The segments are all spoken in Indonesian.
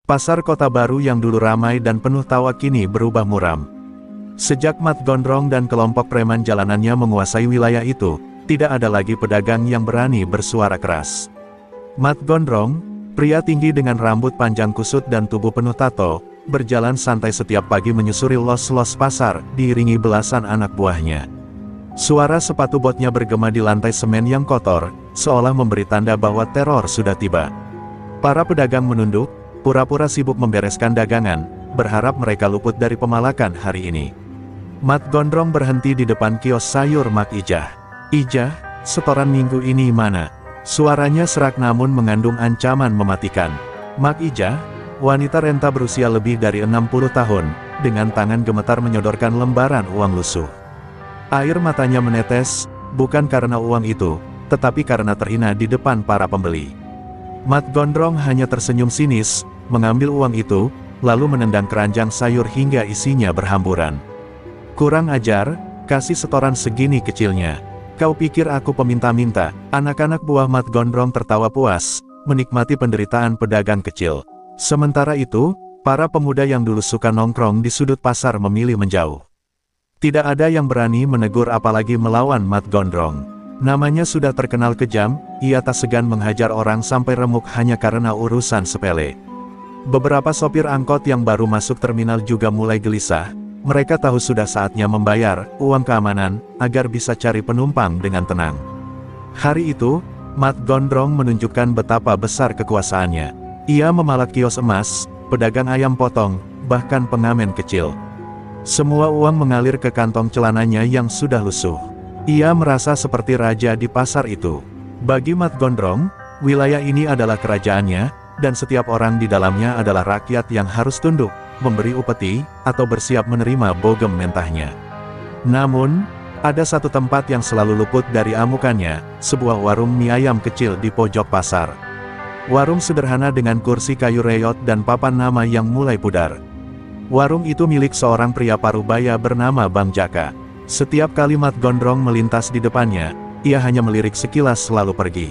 Pasar kota baru yang dulu ramai dan penuh tawa kini berubah muram. Sejak Mat Gondrong dan kelompok preman jalanannya menguasai wilayah itu, tidak ada lagi pedagang yang berani bersuara keras. Mat Gondrong, pria tinggi dengan rambut panjang kusut dan tubuh penuh tato, berjalan santai setiap pagi menyusuri los-los pasar, diiringi belasan anak buahnya. Suara sepatu botnya bergema di lantai semen yang kotor, seolah memberi tanda bahwa teror sudah tiba. Para pedagang menunduk, pura-pura sibuk membereskan dagangan, berharap mereka luput dari pemalakan hari ini. Mat Gondrong berhenti di depan kios sayur Mak Ijah. "Ijah, setoran minggu ini mana?" Suaranya serak namun mengandung ancaman mematikan. Mak Ijah, wanita renta berusia lebih dari 60 tahun, dengan tangan gemetar menyodorkan lembaran uang lusuh. Air matanya menetes, bukan karena uang itu, tetapi karena terhina di depan para pembeli. Mat Gondrong hanya tersenyum sinis, mengambil uang itu, lalu menendang keranjang sayur hingga isinya berhamburan. "Kurang ajar, kasih setoran segini kecilnya. Kau pikir aku peminta-minta?" Anak-anak buah Mat Gondrong tertawa puas, menikmati penderitaan pedagang kecil. Sementara itu, para pemuda yang dulu suka nongkrong di sudut pasar memilih menjauh. Tidak ada yang berani menegur apalagi melawan Mat Gondrong. Namanya sudah terkenal kejam, ia tak segan menghajar orang sampai remuk hanya karena urusan sepele. Beberapa sopir angkot yang baru masuk terminal juga mulai gelisah. Mereka tahu sudah saatnya membayar uang keamanan, agar bisa cari penumpang dengan tenang. Hari itu, Mat Gondrong menunjukkan betapa besar kekuasaannya. Ia memalak kios emas, pedagang ayam potong, bahkan pengamen kecil. Semua uang mengalir ke kantong celananya yang sudah lusuh. Ia merasa seperti raja di pasar itu. Bagi Mat Gondrong, wilayah ini adalah kerajaannya, dan setiap orang di dalamnya adalah rakyat yang harus tunduk, memberi upeti, atau bersiap menerima bogem mentahnya. Namun, ada satu tempat yang selalu luput dari amukannya, sebuah warung mie ayam kecil di pojok pasar. Warung sederhana dengan kursi kayu reyot dan papan nama yang mulai pudar. Warung itu milik seorang pria parubaya bernama Bang Jaka. Setiap kali Mat Gondrong melintas di depannya, ia hanya melirik sekilas lalu pergi.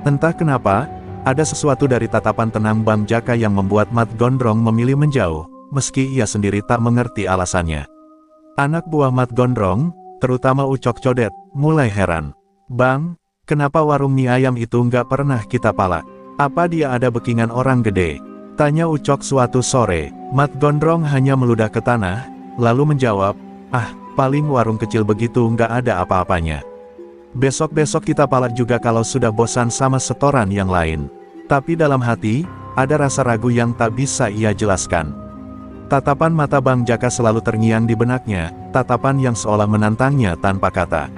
Entah kenapa, ada sesuatu dari tatapan tenang Bang Jaka yang membuat Mat Gondrong memilih menjauh, meski ia sendiri tak mengerti alasannya. Anak buah Mat Gondrong, terutama Ucok Codet, mulai heran. "Bang, kenapa warung mie ayam itu nggak pernah kita palak? Apa dia ada backingan orang gede?" tanya Ucok suatu sore. Mat Gondrong hanya meludah ke tanah, lalu menjawab, "Ah, paling warung kecil begitu nggak ada apa-apanya. Besok-besok kita palak juga kalau sudah bosan sama setoran yang lain." Tapi dalam hati, ada rasa ragu yang tak bisa ia jelaskan. Tatapan mata Bang Jaka selalu terngiang di benaknya, tatapan yang seolah menantangnya tanpa kata.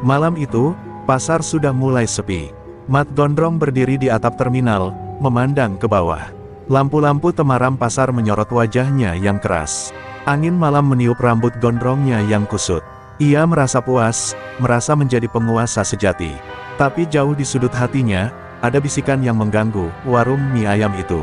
Malam itu, pasar sudah mulai sepi. Mat Gondrong berdiri di atap terminal, memandang ke bawah. Lampu-lampu temaram pasar menyorot wajahnya yang keras. Angin malam meniup rambut gondrongnya yang kusut. Ia merasa puas, merasa menjadi penguasa sejati. Tapi jauh di sudut hatinya, ada bisikan yang mengganggu, warung mie ayam itu.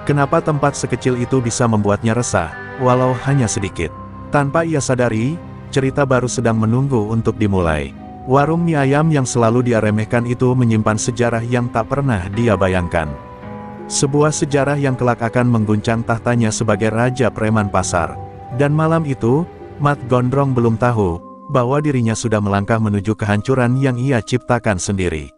Kenapa tempat sekecil itu bisa membuatnya resah, walau hanya sedikit? Tanpa ia sadari, cerita baru sedang menunggu untuk dimulai. Warung mie ayam yang selalu dia remehkan itu menyimpan sejarah yang tak pernah dia bayangkan. Sebuah sejarah yang kelak akan mengguncang tahtanya sebagai raja preman pasar. Dan malam itu, Mat Gondrong belum tahu, bahwa dirinya sudah melangkah menuju kehancuran yang ia ciptakan sendiri.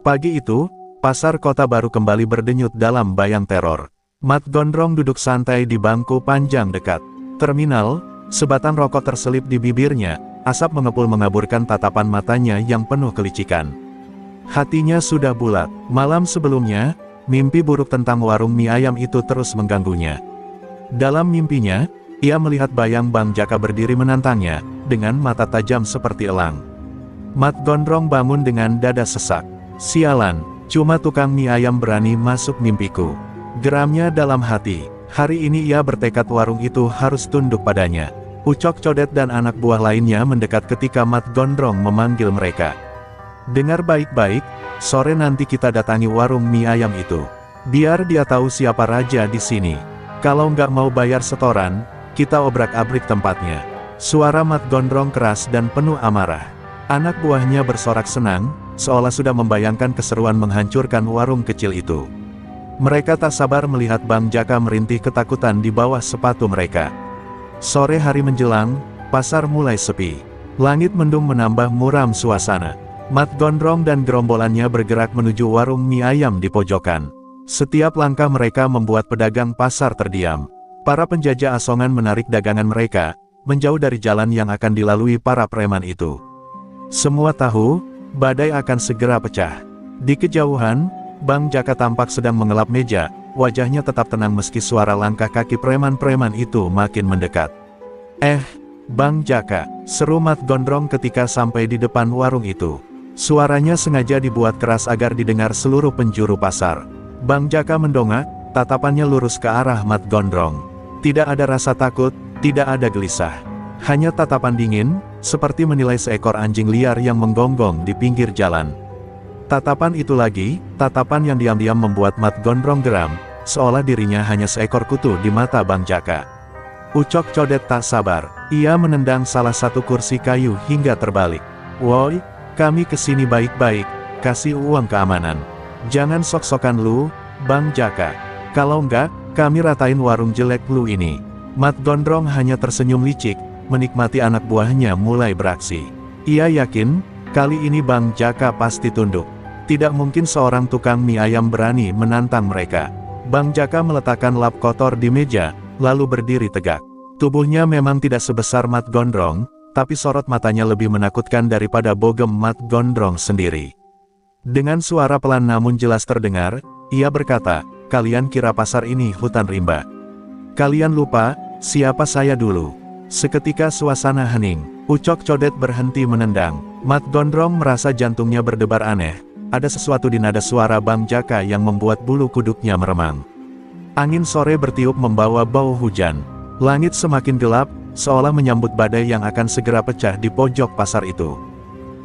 Pagi itu, pasar kota baru kembali berdenyut dalam bayang teror. Mat Gondrong duduk santai di bangku panjang dekat terminal, sebatang rokok terselip di bibirnya, asap mengepul mengaburkan tatapan matanya yang penuh kelicikan. Hatinya sudah bulat. Malam sebelumnya, mimpi buruk tentang warung mie ayam itu terus mengganggunya. Dalam mimpinya, ia melihat bayang Bang Jaka berdiri menantangnya, dengan mata tajam seperti elang. Mat Gondrong bangun dengan dada sesak. "Sialan, cuma tukang mie ayam berani masuk mimpiku," geramnya dalam hati. Hari ini ia bertekad warung itu harus tunduk padanya. Ucok Codet dan anak buah lainnya mendekat ketika Mat Gondrong memanggil mereka. "Dengar baik-baik, sore nanti kita datangi warung mie ayam itu. Biar dia tahu siapa raja di sini. Kalau nggak mau bayar setoran, kita obrak-abrik tempatnya." Suara Mat Gondrong keras dan penuh amarah. Anak buahnya bersorak senang, seolah sudah membayangkan keseruan menghancurkan warung kecil itu. Mereka tak sabar melihat Bang Jaka merintih ketakutan di bawah sepatu mereka. Sore hari menjelang, pasar mulai sepi. Langit mendung menambah muram suasana. Mat Gondrong dan gerombolannya bergerak menuju warung mie ayam di pojokan. Setiap langkah mereka membuat pedagang pasar terdiam. Para penjajah asongan menarik dagangan mereka, menjauh dari jalan yang akan dilalui para preman itu. Semua tahu, badai akan segera pecah. Di kejauhan, Bang Jaka tampak sedang mengelap meja, wajahnya tetap tenang meski suara langkah kaki preman-preman itu makin mendekat. Bang Jaka, seru Mat Gondrong ketika sampai di depan warung itu. Suaranya sengaja dibuat keras agar didengar seluruh penjuru pasar. Bang Jaka mendongak, tatapannya lurus ke arah Mat Gondrong. Tidak ada rasa takut, tidak ada gelisah. Hanya tatapan dingin, seperti menilai seekor anjing liar yang menggonggong di pinggir jalan. Tatapan itu lagi, tatapan yang diam-diam membuat Mat Gondrong geram, seolah dirinya hanya seekor kutu di mata Bang Jaka. Ucok Codet tak sabar, ia menendang salah satu kursi kayu hingga terbalik. "Woi, kami kesini baik-baik, kasih uang keamanan. Jangan sok-sokan lu, Bang Jaka. Kalau enggak, kami ratain warung jelek lu ini." Mat Gondrong hanya tersenyum licik, menikmati anak buahnya mulai beraksi. Ia yakin, kali ini Bang Jaka pasti tunduk. Tidak mungkin seorang tukang mie ayam berani menantang mereka. Bang Jaka meletakkan lap kotor di meja, lalu berdiri tegak. Tubuhnya memang tidak sebesar Mat Gondrong, tapi sorot matanya lebih menakutkan daripada bogem Mat Gondrong sendiri. Dengan suara pelan namun jelas terdengar, ia berkata, "Kalian kira pasar ini hutan rimba? Kalian lupa, siapa saya dulu?" Seketika suasana hening. Ucok Codet berhenti menendang. Mat Gondrong merasa jantungnya berdebar aneh. Ada sesuatu di nada suara Bang Jaka yang membuat bulu kuduknya meremang. Angin sore bertiup membawa bau hujan. Langit semakin gelap, seolah menyambut badai yang akan segera pecah di pojok pasar itu.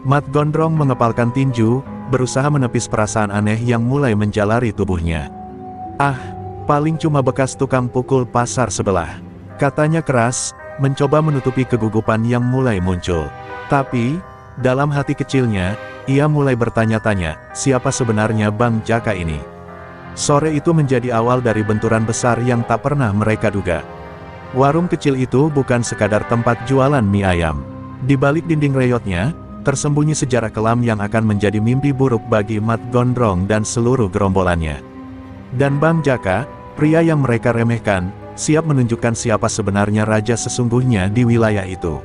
Mat Gondrong mengepalkan tinju, berusaha menepis perasaan aneh yang mulai menjalari tubuhnya. Paling cuma bekas tukang pukul pasar sebelah," katanya keras, mencoba menutupi kegugupan yang mulai muncul. Tapi, dalam hati kecilnya, ia mulai bertanya-tanya, siapa sebenarnya Bang Jaka ini? Sore itu menjadi awal dari benturan besar yang tak pernah mereka duga. Warung kecil itu bukan sekadar tempat jualan mie ayam. Di balik dinding reyotnya, tersembunyi sejarah kelam yang akan menjadi mimpi buruk bagi Mat Gondrong dan seluruh gerombolannya. Dan Bang Jaka, pria yang mereka remehkan, siap menunjukkan siapa sebenarnya raja sesungguhnya di wilayah itu.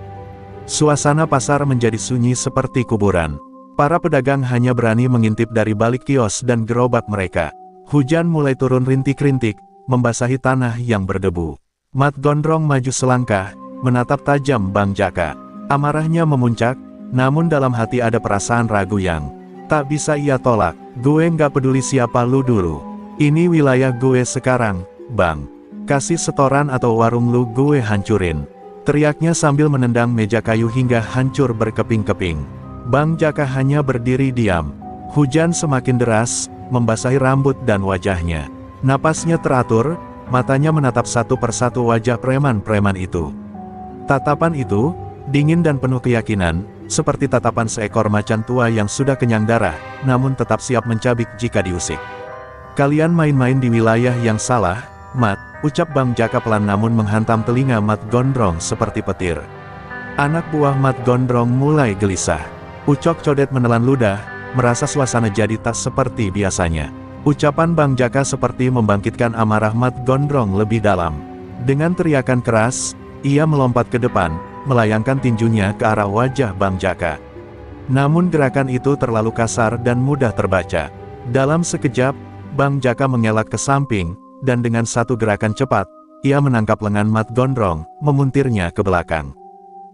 Suasana pasar menjadi sunyi seperti kuburan. Para pedagang hanya berani mengintip dari balik kios dan gerobak mereka. Hujan mulai turun rintik-rintik, membasahi tanah yang berdebu. Mat Gondrong maju selangkah, menatap tajam Bang Jaka. Amarahnya memuncak, namun dalam hati ada perasaan ragu yang tak bisa ia tolak. "Gue nggak peduli siapa lu dulu. Ini wilayah gue sekarang, Bang. Kasih setoran atau warung lu gue hancurin," teriaknya sambil menendang meja kayu hingga hancur berkeping-keping. Bang Jaka hanya berdiri diam. Hujan semakin deras, membasahi rambut dan wajahnya. Napasnya teratur, matanya menatap satu persatu wajah preman-preman itu. Tatapan itu, dingin dan penuh keyakinan, seperti tatapan seekor macan tua yang sudah kenyang darah, namun tetap siap mencabik jika diusik. "Kalian main-main di wilayah yang salah, Mat," ucap Bang Jaka pelan namun menghantam telinga Mat Gondrong seperti petir. Anak buah Mat Gondrong mulai gelisah. Ucok Codet menelan ludah, merasa suasana jadi tak seperti biasanya. Ucapan Bang Jaka seperti membangkitkan amarah Mat Gondrong lebih dalam. Dengan teriakan keras, ia melompat ke depan, melayangkan tinjunya ke arah wajah Bang Jaka. Namun gerakan itu terlalu kasar dan mudah terbaca. Dalam sekejap, Bang Jaka mengelak ke samping, dan dengan satu gerakan cepat, ia menangkap lengan Mat Gondrong, memuntirnya ke belakang.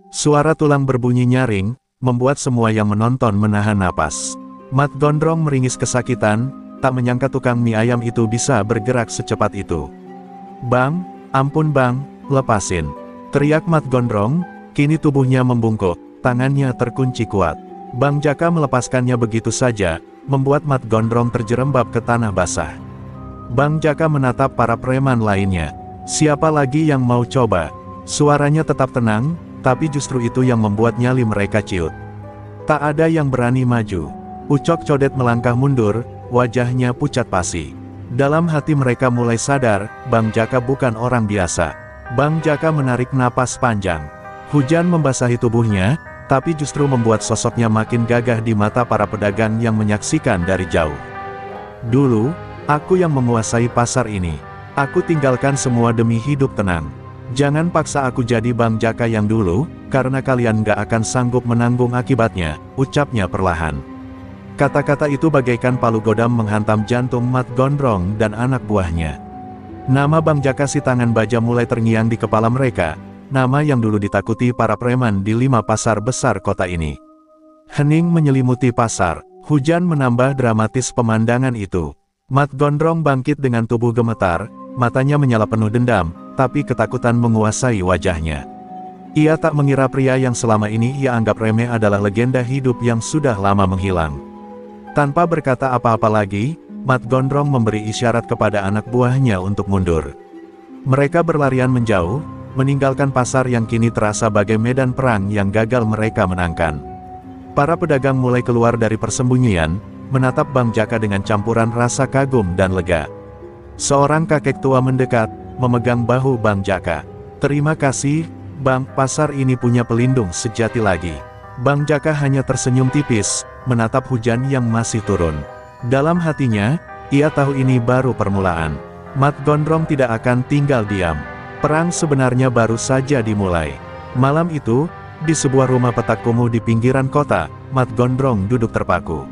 Suara tulang berbunyi nyaring, membuat semua yang menonton menahan napas. Mat Gondrong meringis kesakitan, tak menyangka tukang mie ayam itu bisa bergerak secepat itu. "Bang, ampun Bang, lepasin," teriak Mat Gondrong, kini tubuhnya membungkuk, tangannya terkunci kuat. Bang Jaka melepaskannya begitu saja, membuat Mat Gondrong terjerembab ke tanah basah. Bang Jaka menatap para preman lainnya. Siapa lagi yang mau coba? Suaranya tetap tenang, tapi justru itu yang membuat nyali mereka ciut. Tak ada yang berani maju. Ucok Codet melangkah mundur, wajahnya pucat pasi. Dalam hati mereka mulai sadar, Bang Jaka bukan orang biasa. Bang Jaka menarik napas panjang. Hujan membasahi tubuhnya, tapi justru membuat sosoknya makin gagah di mata para pedagang yang menyaksikan dari jauh. Dulu, aku yang menguasai pasar ini. Aku tinggalkan semua demi hidup tenang. Jangan paksa aku jadi Bang Jaka yang dulu, karena kalian gak akan sanggup menanggung akibatnya, ucapnya perlahan. Kata-kata itu bagaikan palu godam menghantam jantung Mat Gondrong dan anak buahnya. Nama Bang Jaka si tangan baja mulai terngiang di kepala mereka, nama yang dulu ditakuti para preman di 5 pasar besar kota ini. Hening menyelimuti pasar, hujan menambah dramatis pemandangan itu. Mat Gondrong bangkit dengan tubuh gemetar, matanya menyala penuh dendam, tapi ketakutan menguasai wajahnya. Ia tak mengira pria yang selama ini ia anggap remeh adalah legenda hidup yang sudah lama menghilang. Tanpa berkata apa-apa lagi, Mat Gondrong memberi isyarat kepada anak buahnya untuk mundur. Mereka berlarian menjauh, meninggalkan pasar yang kini terasa bagai medan perang yang gagal mereka menangkan. Para pedagang mulai keluar dari persembunyian, menatap Bang Jaka dengan campuran rasa kagum dan lega. Seorang kakek tua mendekat, memegang bahu Bang Jaka. "Terima kasih, Bang, pasar ini punya pelindung sejati lagi." Bang Jaka hanya tersenyum tipis, menatap hujan yang masih turun. Dalam hatinya, ia tahu ini baru permulaan. Mat Gondrong tidak akan tinggal diam. Perang sebenarnya baru saja dimulai. Malam itu, di sebuah rumah petak kumuh di pinggiran kota, Mat Gondrong duduk terpaku.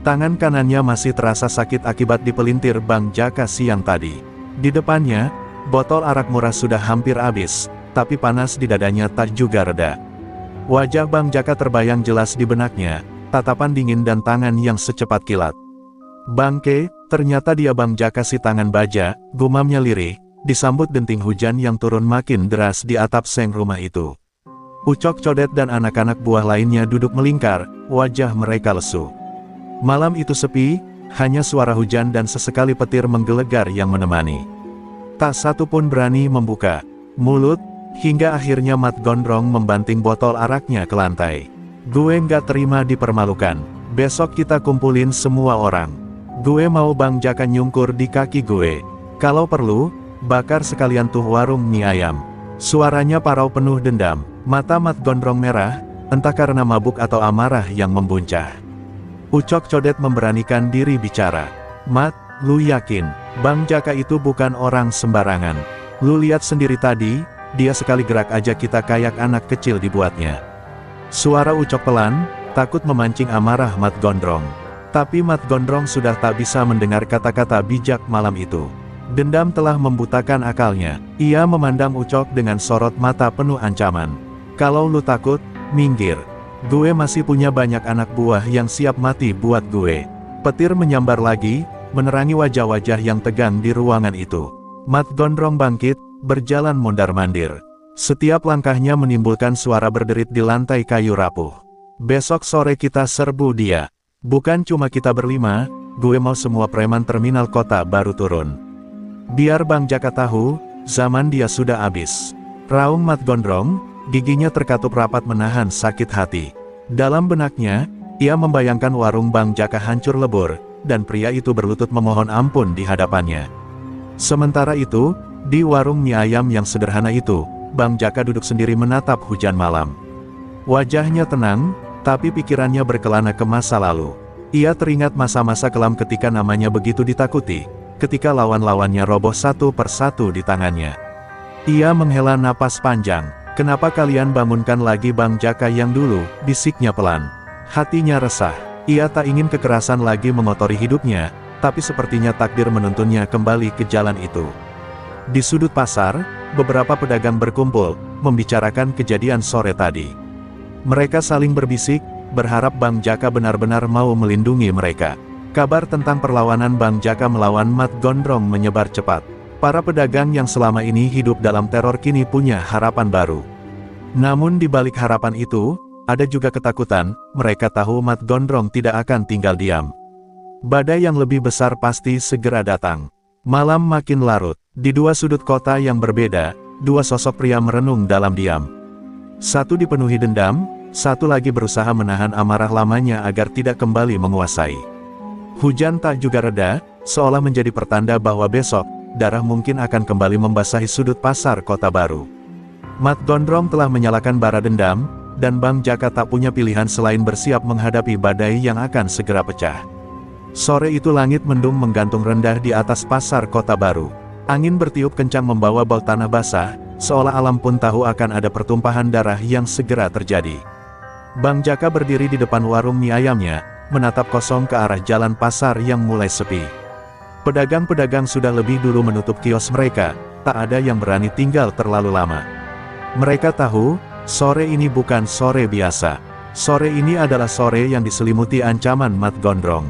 Tangan kanannya masih terasa sakit akibat dipelintir Bang Jaka siang tadi. Di depannya, botol arak murah sudah hampir habis, tapi panas di dadanya tak juga reda. Wajah Bang Jaka terbayang jelas di benaknya, tatapan dingin dan tangan yang secepat kilat. "Bangke, ternyata dia Bang Jaka si tangan baja," gumamnya lirih, disambut denting hujan yang turun makin deras di atap seng rumah itu. Ucok Codet dan anak-anak buah lainnya duduk melingkar, wajah mereka lesu. Malam itu sepi, hanya suara hujan dan sesekali petir menggelegar yang menemani. Tak satu pun berani membuka mulut, hingga akhirnya Mat Gondrong membanting botol araknya ke lantai. "Gue nggak terima dipermalukan. Besok kita kumpulin semua orang. Gue mau Bang Jaka nyungkur di kaki gue. Kalau perlu, bakar sekalian tuh warung mie ayam." Suaranya parau penuh dendam. Mata Mat Gondrong merah, entah karena mabuk atau amarah yang membuncah. Ucok Codet memberanikan diri bicara. "Mat, lu yakin Bang Jaka itu bukan orang sembarangan? Lu lihat sendiri tadi, dia sekali gerak aja kita kayak anak kecil dibuatnya." Suara Ucok pelan, takut memancing amarah Mat Gondrong. Tapi Mat Gondrong sudah tak bisa mendengar kata-kata bijak malam itu. Dendam telah membutakan akalnya. Ia memandang Ucok dengan sorot mata penuh ancaman. "Kalau lu takut, minggir. Gue masih punya banyak anak buah yang siap mati buat gue." Petir menyambar lagi, menerangi wajah-wajah yang tegang di ruangan itu. Mat Gondrong bangkit, berjalan mondar-mandir. Setiap langkahnya menimbulkan suara berderit di lantai kayu rapuh. "Besok sore kita serbu dia. Bukan cuma kita berlima, gue mau semua preman terminal kota baru turun. Biar Bang Jaka tahu, zaman dia sudah habis." Raung Mat Gondrong, giginya terkatup rapat menahan sakit hati. Dalam benaknya, ia membayangkan warung Bang Jaka hancur lebur, dan pria itu berlutut memohon ampun di hadapannya. Sementara itu, di warung mie ayam yang sederhana itu, Bang Jaka duduk sendiri menatap hujan malam. Wajahnya tenang, tapi pikirannya berkelana ke masa lalu. Ia teringat masa-masa kelam ketika namanya begitu ditakuti, ketika lawan-lawannya roboh satu persatu di tangannya. Ia menghela napas panjang. "Kenapa kalian bangunkan lagi Bang Jaka yang dulu?" bisiknya pelan. Hatinya resah. Ia tak ingin kekerasan lagi mengotori hidupnya, tapi sepertinya takdir menuntunnya kembali ke jalan itu. Di sudut pasar, beberapa pedagang berkumpul, membicarakan kejadian sore tadi. Mereka saling berbisik, berharap Bang Jaka benar-benar mau melindungi mereka. Kabar tentang perlawanan Bang Jaka melawan Mat Gondrong menyebar cepat. Para pedagang yang selama ini hidup dalam teror kini punya harapan baru. Namun di balik harapan itu, ada juga ketakutan. Mereka tahu Mat Gondrong tidak akan tinggal diam. Badai yang lebih besar pasti segera datang. Malam makin larut. Di dua sudut kota yang berbeda, dua sosok pria merenung dalam diam. Satu dipenuhi dendam, satu lagi berusaha menahan amarah lamanya agar tidak kembali menguasai. Hujan tak juga reda, seolah menjadi pertanda bahwa besok, darah mungkin akan kembali membasahi sudut pasar kota baru. Mat Gondrong telah menyalakan bara dendam, dan Bang Jaka tak punya pilihan selain bersiap menghadapi badai yang akan segera pecah. Sore itu langit mendung menggantung rendah di atas pasar kota baru. Angin bertiup kencang membawa bau tanah basah, seolah alam pun tahu akan ada pertumpahan darah yang segera terjadi. Bang Jaka berdiri di depan warung mie ayamnya, menatap kosong ke arah jalan pasar yang mulai sepi. Pedagang-pedagang sudah lebih dulu menutup kios mereka, tak ada yang berani tinggal terlalu lama. Mereka tahu, sore ini bukan sore biasa. Sore ini adalah sore yang diselimuti ancaman Mat Gondrong.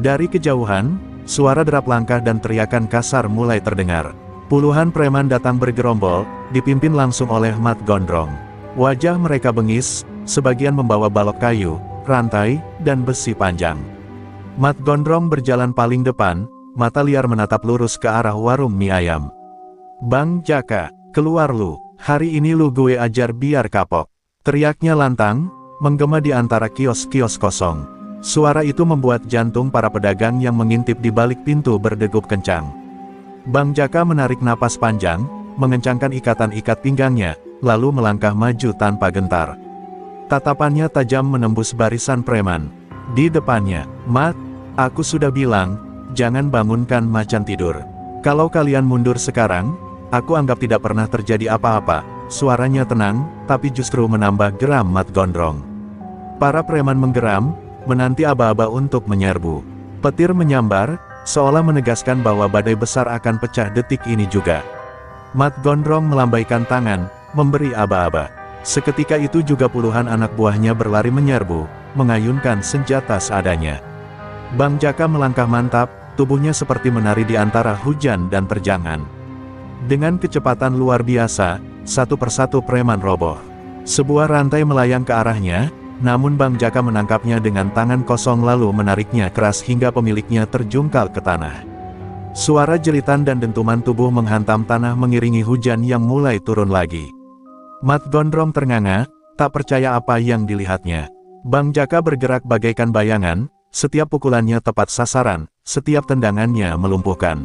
Dari kejauhan, suara derap langkah dan teriakan kasar mulai terdengar. Puluhan preman datang bergerombol, dipimpin langsung oleh Mat Gondrong. Wajah mereka bengis, sebagian membawa balok kayu, rantai, dan besi panjang. Mat Gondrong berjalan paling depan, mata liar menatap lurus ke arah warung mie ayam. "Bang Jaka, keluar lu, hari ini lu gue ajar biar kapok," teriaknya lantang, menggema di antara kios-kios kosong. Suara itu membuat jantung para pedagang yang mengintip di balik pintu berdegup kencang. Bang Jaka menarik napas panjang, mengencangkan ikatan-ikat pinggangnya, lalu melangkah maju tanpa gentar. Tatapannya tajam menembus barisan preman. Di depannya, "Mat, aku sudah bilang, jangan bangunkan macan tidur. Kalau kalian mundur sekarang, aku anggap tidak pernah terjadi apa-apa." Suaranya tenang, tapi justru menambah geram Mat Gondrong. Para preman menggeram, menanti aba-aba untuk menyerbu. Petir menyambar, seolah menegaskan bahwa badai besar akan pecah detik ini juga. Mat Gondrong melambaikan tangan, memberi aba-aba. Seketika itu juga puluhan anak buahnya berlari menyerbu, mengayunkan senjata seadanya. Bang Jaka melangkah mantap, tubuhnya seperti menari di antara hujan dan terjangan. Dengan kecepatan luar biasa, satu persatu preman roboh. Sebuah rantai melayang ke arahnya, namun Bang Jaka menangkapnya dengan tangan kosong lalu menariknya keras hingga pemiliknya terjungkal ke tanah. Suara jeritan dan dentuman tubuh menghantam tanah mengiringi hujan yang mulai turun lagi. Mat Gondrong ternganga, tak percaya apa yang dilihatnya. Bang Jaka bergerak bagaikan bayangan, setiap pukulannya tepat sasaran, setiap tendangannya melumpuhkan.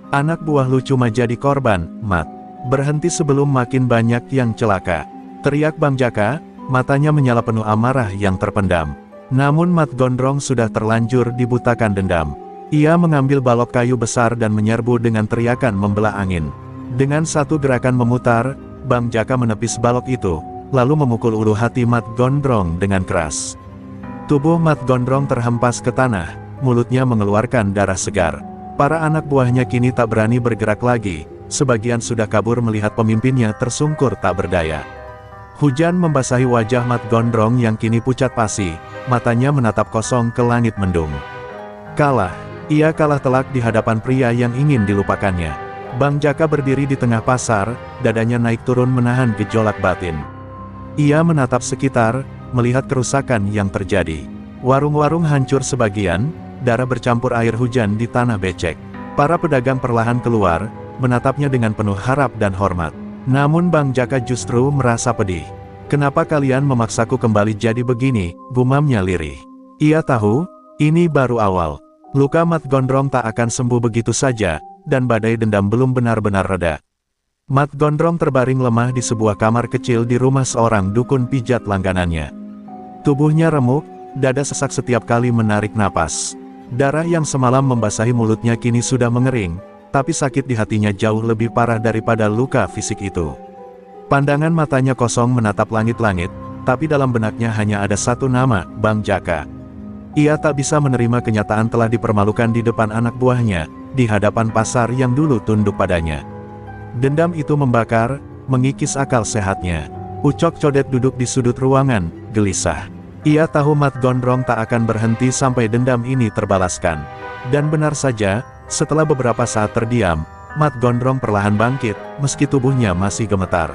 "Anak buah lu cuma jadi korban, Mat. Berhenti sebelum makin banyak yang celaka," teriak Bang Jaka, matanya menyala penuh amarah yang terpendam. Namun Mat Gondrong sudah terlanjur dibutakan dendam. Ia mengambil balok kayu besar dan menyerbu dengan teriakan membelah angin. Dengan satu gerakan memutar, Bang Jaka menepis balok itu, lalu memukul ulu hati Mat Gondrong dengan keras. Tubuh Mat Gondrong terhempas ke tanah, mulutnya mengeluarkan darah segar. Para anak buahnya kini tak berani bergerak lagi, sebagian sudah kabur melihat pemimpinnya tersungkur tak berdaya. Hujan membasahi wajah Mat Gondrong yang kini pucat pasi, matanya menatap kosong ke langit mendung. Kalah. Ia kalah telak di hadapan pria yang ingin dilupakannya. Bang Jaka berdiri di tengah pasar, dadanya naik turun menahan gejolak batin. Ia menatap sekitar, melihat kerusakan yang terjadi. Warung-warung hancur sebagian, darah bercampur air hujan di tanah becek. Para pedagang perlahan keluar, menatapnya dengan penuh harap dan hormat. Namun Bang Jaka justru merasa pedih. "Kenapa kalian memaksaku kembali jadi begini?" gumamnya lirih. Ia tahu, ini baru awal. Luka Mat Gondrong tak akan sembuh begitu saja, dan badai dendam belum benar-benar reda. Mat Gondrong terbaring lemah di sebuah kamar kecil di rumah seorang dukun pijat langganannya. Tubuhnya remuk, dada sesak setiap kali menarik napas. Darah yang semalam membasahi mulutnya kini sudah mengering, tapi sakit di hatinya jauh lebih parah daripada luka fisik itu. Pandangan matanya kosong menatap langit-langit, tapi dalam benaknya hanya ada satu nama, Bang Jaka. Ia tak bisa menerima kenyataan telah dipermalukan di depan anak buahnya, di hadapan pasar yang dulu tunduk padanya. Dendam itu membakar, mengikis akal sehatnya. Ucok Codet duduk di sudut ruangan, gelisah. Ia tahu Mat Gondrong tak akan berhenti sampai dendam ini terbalaskan. Dan benar saja, setelah beberapa saat terdiam, Mat Gondrong perlahan bangkit, meski tubuhnya masih gemetar.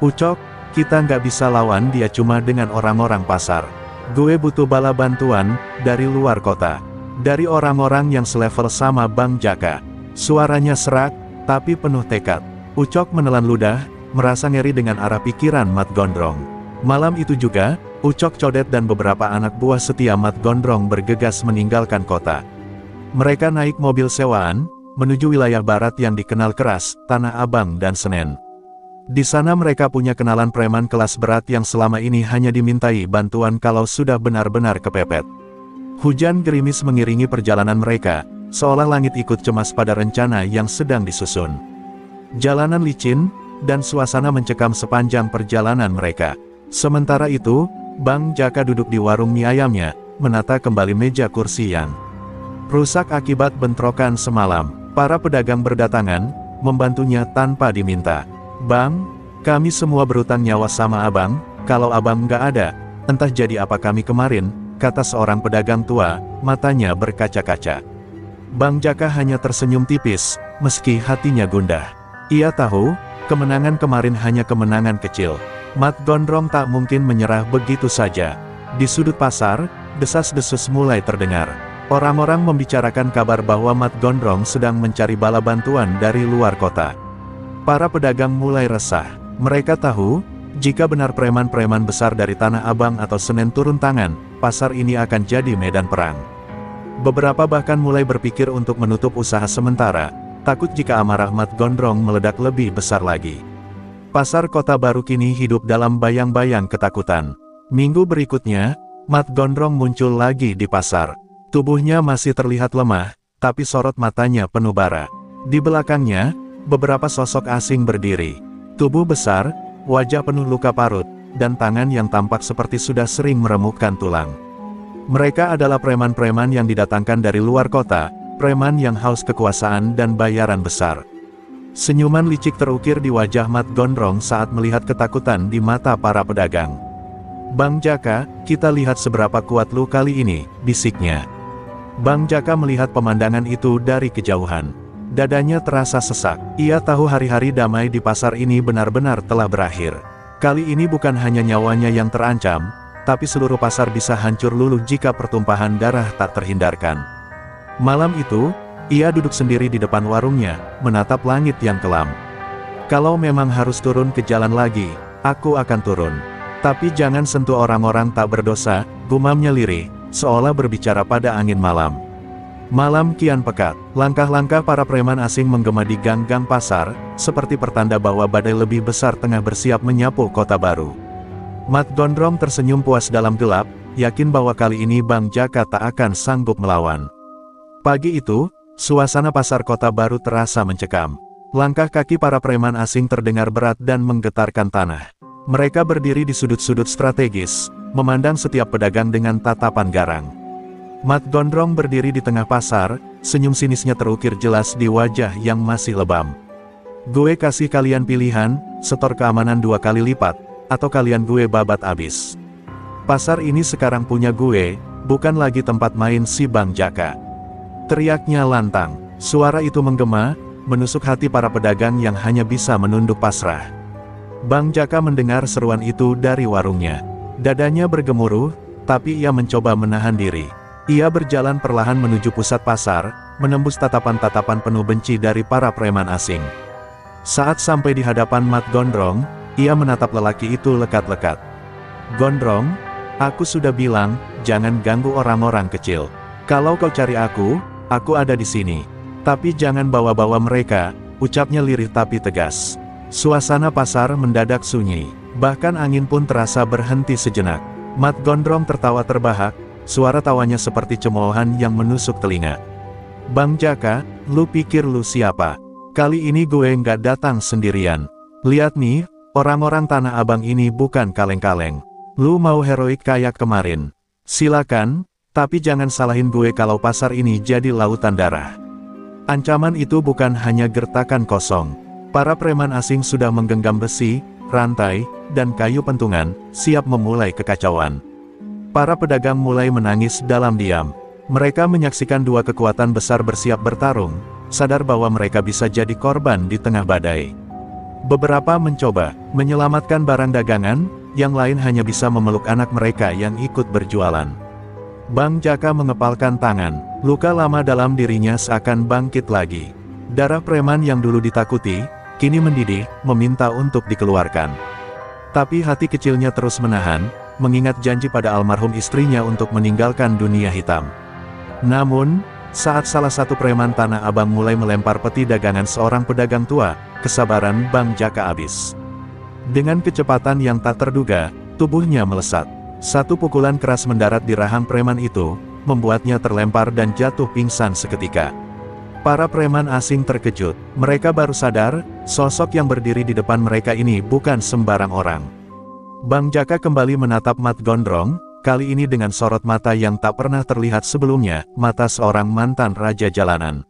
"Ucok, kita nggak bisa lawan dia cuma dengan orang-orang pasar. Gue butuh bala bantuan, dari luar kota. Dari orang-orang yang selevel sama Bang Jaka." Suaranya serak, tapi penuh tekad. Ucok menelan ludah, merasa ngeri dengan arah pikiran Mat Gondrong. Malam itu juga, Ucok Codet dan beberapa anak buah setia Mat Gondrong bergegas meninggalkan kota. Mereka naik mobil sewaan, menuju wilayah barat yang dikenal keras, Tanah Abang dan Senen. Di sana mereka punya kenalan preman kelas berat yang selama ini hanya dimintai bantuan kalau sudah benar-benar kepepet. Hujan gerimis mengiringi perjalanan mereka, seolah langit ikut cemas pada rencana yang sedang disusun. Jalanan licin, dan suasana mencekam sepanjang perjalanan mereka. Sementara itu, Bang Jaka duduk di warung mie ayamnya, menata kembali meja kursi yang rusak akibat bentrokan semalam. Para pedagang berdatangan, membantunya tanpa diminta. "Bang, kami semua berutang nyawa sama abang, kalau abang nggak ada, entah jadi apa kami kemarin," kata seorang pedagang tua, matanya berkaca-kaca. Bang Jaka hanya tersenyum tipis, meski hatinya gundah. Ia tahu, kemenangan kemarin hanya kemenangan kecil. Mat Gondrong tak mungkin menyerah begitu saja. Di sudut pasar, desas-desus mulai terdengar. Orang-orang membicarakan kabar bahwa Mat Gondrong sedang mencari bala bantuan dari luar kota. Para pedagang mulai resah. Mereka tahu, jika benar preman-preman besar dari Tanah Abang atau Senen turun tangan, pasar ini akan jadi medan perang. Beberapa bahkan mulai berpikir untuk menutup usaha sementara, takut jika amarah Mat Gondrong meledak lebih besar lagi. Pasar Kota Baru kini hidup dalam bayang-bayang ketakutan. Minggu berikutnya, Mat Gondrong muncul lagi di pasar. Tubuhnya masih terlihat lemah, tapi sorot matanya penuh bara. Di belakangnya, beberapa sosok asing berdiri. Tubuh besar, wajah penuh luka parut, dan tangan yang tampak seperti sudah sering meremukkan tulang. Mereka adalah preman-preman yang didatangkan dari luar kota, preman yang haus kekuasaan dan bayaran besar. Senyuman licik terukir di wajah Mat Gondrong saat melihat ketakutan di mata para pedagang. "Bang Jaka, kita lihat seberapa kuat lu kali ini," bisiknya. Bang Jaka melihat pemandangan itu dari kejauhan. Dadanya terasa sesak. Ia tahu hari-hari damai di pasar ini benar-benar telah berakhir. Kali ini bukan hanya nyawanya yang terancam, tapi seluruh pasar bisa hancur luluh jika pertumpahan darah tak terhindarkan. Malam itu, ia duduk sendiri di depan warungnya, menatap langit yang kelam. "Kalau memang harus turun ke jalan lagi, aku akan turun. Tapi jangan sentuh orang-orang tak berdosa," gumamnya lirih, seolah berbicara pada angin malam. Malam kian pekat, langkah-langkah para preman asing menggema di gang-gang pasar, seperti pertanda bahwa badai lebih besar tengah bersiap menyapu Kota Baru. Mat Gondrong tersenyum puas dalam gelap, yakin bahwa kali ini Bang Jaka tak akan sanggup melawan. Pagi itu, suasana pasar Kota Baru terasa mencekam. Langkah kaki para preman asing terdengar berat dan menggetarkan tanah. Mereka berdiri di sudut-sudut strategis, memandang setiap pedagang dengan tatapan garang. Mat Gondrong berdiri di tengah pasar, senyum sinisnya terukir jelas di wajah yang masih lebam. "Gue kasih kalian pilihan, setor keamanan 2 kali lipat, atau kalian gue babat abis. Pasar ini sekarang punya gue, bukan lagi tempat main si Bang Jaka," teriaknya lantang. Suara itu menggema, menusuk hati para pedagang yang hanya bisa menunduk pasrah. Bang Jaka mendengar seruan itu dari warungnya. Dadanya bergemuruh, tapi ia mencoba menahan diri. Ia berjalan perlahan menuju pusat pasar, menembus tatapan-tatapan penuh benci dari para preman asing. Saat sampai di hadapan Mat Gondrong, ia menatap lelaki itu lekat-lekat. "Gondrong, aku sudah bilang, jangan ganggu orang-orang kecil. Kalau kau cari aku ada di sini. Tapi jangan bawa-bawa mereka," ucapnya lirih tapi tegas. Suasana pasar mendadak sunyi, bahkan angin pun terasa berhenti sejenak. Mat Gondrong tertawa terbahak, suara tawanya seperti cemoohan yang menusuk telinga. "Bang Jaka, lu pikir lu siapa? Kali ini gue nggak datang sendirian. Lihat nih, orang-orang Tanah Abang ini bukan kaleng-kaleng. Lu mau heroik kayak kemarin? Silakan, tapi jangan salahin gue kalau pasar ini jadi lautan darah." Ancaman itu bukan hanya gertakan kosong. Para preman asing sudah menggenggam besi, rantai, dan kayu pentungan, siap memulai kekacauan. Para pedagang mulai menangis dalam diam. Mereka menyaksikan dua kekuatan besar bersiap bertarung, sadar bahwa mereka bisa jadi korban di tengah badai. Beberapa mencoba menyelamatkan barang dagangan, yang lain hanya bisa memeluk anak mereka yang ikut berjualan. Bang Jaka mengepalkan tangan, luka lama dalam dirinya seakan bangkit lagi. Darah preman yang dulu ditakuti, kini mendidih, meminta untuk dikeluarkan. Tapi hati kecilnya terus menahan, mengingat janji pada almarhum istrinya untuk meninggalkan dunia hitam. Namun, Saat salah satu preman Tanah Abang mulai melempar peti dagangan seorang pedagang tua, kesabaran Bang Jaka habis. Dengan kecepatan yang tak terduga, tubuhnya melesat. Satu pukulan keras mendarat di rahang preman itu, membuatnya terlempar dan jatuh pingsan seketika. Para preman asing terkejut. Mereka baru sadar, sosok yang berdiri di depan mereka ini bukan sembarang orang. Bang Jaka kembali menatap Mat Gondrong, kali ini dengan sorot mata yang tak pernah terlihat sebelumnya, mata seorang mantan raja jalanan.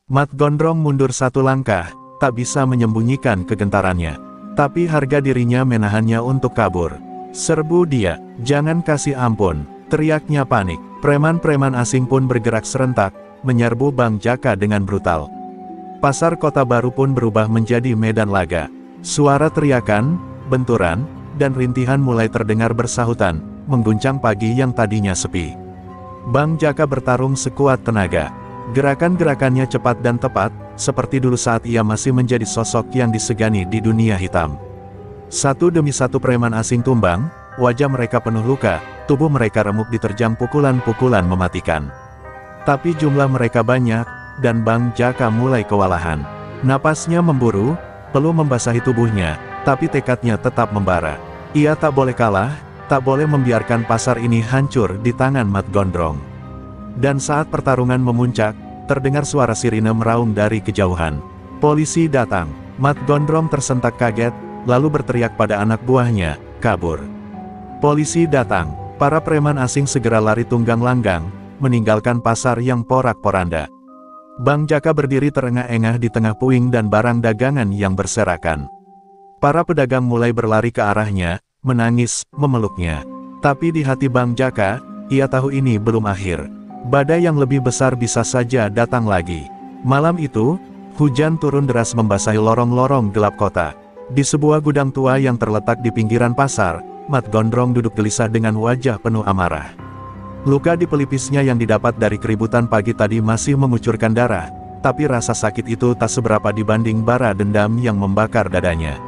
Mat Gondrong mundur satu langkah, tak bisa menyembunyikan kegentarannya. Tapi harga dirinya menahannya untuk kabur. "Serbu dia, jangan kasih ampun," teriaknya panik. Preman-preman asing pun bergerak serentak, menyerbu Bang Jaka dengan brutal. Pasar Kota Baru pun berubah menjadi medan laga. Suara teriakan, benturan, dan rintihan mulai terdengar bersahutan, mengguncang pagi yang tadinya sepi. Bang Jaka bertarung sekuat tenaga. Gerakan-gerakannya cepat dan tepat, seperti dulu saat ia masih menjadi sosok yang disegani di dunia hitam. Satu demi satu preman asing tumbang, wajah mereka penuh luka, tubuh mereka remuk diterjang pukulan-pukulan mematikan. Tapi jumlah mereka banyak, dan Bang Jaka mulai kewalahan. Napasnya memburu, peluh membasahi tubuhnya, tapi tekadnya tetap membara. Ia tak boleh kalah, tak boleh membiarkan pasar ini hancur di tangan Mat Gondrong. Dan saat pertarungan memuncak, terdengar suara sirine meraung dari kejauhan. Polisi datang. Mat Gondrong tersentak kaget, lalu berteriak pada anak buahnya, "Kabur!" Polisi datang. Para preman asing segera lari tunggang langgang, meninggalkan pasar yang porak-poranda. Bang Jaka berdiri terengah-engah di tengah puing dan barang dagangan yang berserakan. Para pedagang mulai berlari ke arahnya, menangis, memeluknya. Tapi di hati Bang Jaka, ia tahu ini belum akhir. Badai yang lebih besar bisa saja datang lagi. Malam itu, hujan turun deras membasahi lorong-lorong gelap kota. Di sebuah gudang tua yang terletak di pinggiran pasar, Mat Gondrong duduk gelisah dengan wajah penuh amarah. Luka di pelipisnya yang didapat dari keributan pagi tadi masih mengucurkan darah, tapi rasa sakit itu tak seberapa dibanding bara dendam yang membakar dadanya.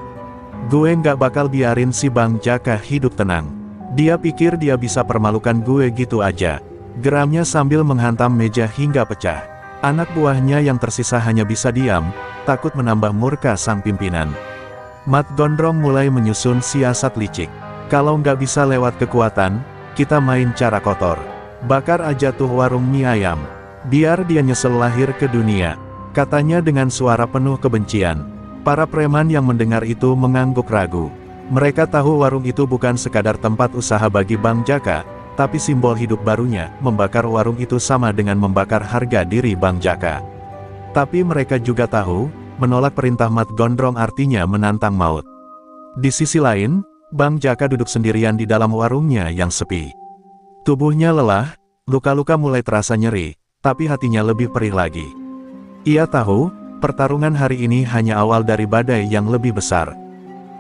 "Gue nggak bakal biarin si Bang Jaka hidup tenang. Dia pikir dia bisa permalukan gue gitu aja," geramnya sambil menghantam meja hingga pecah. Anak buahnya yang tersisa hanya bisa diam, takut menambah murka sang pimpinan. Mat Gondrong mulai menyusun siasat licik. "Kalau nggak bisa lewat kekuatan, kita main cara kotor. Bakar aja tuh warung mie ayam. Biar dia nyesel lahir ke dunia," katanya dengan suara penuh kebencian. Para preman yang mendengar itu mengangguk ragu. Mereka tahu warung itu bukan sekadar tempat usaha bagi Bang Jaka, tapi simbol hidup barunya. Membakar warung itu sama dengan membakar harga diri Bang Jaka. Tapi mereka juga tahu, menolak perintah Mat Gondrong artinya menantang maut. Di sisi lain, Bang Jaka duduk sendirian di dalam warungnya yang sepi. Tubuhnya lelah, luka-luka mulai terasa nyeri, tapi hatinya lebih perih lagi. Ia tahu, pertarungan hari ini hanya awal dari badai yang lebih besar.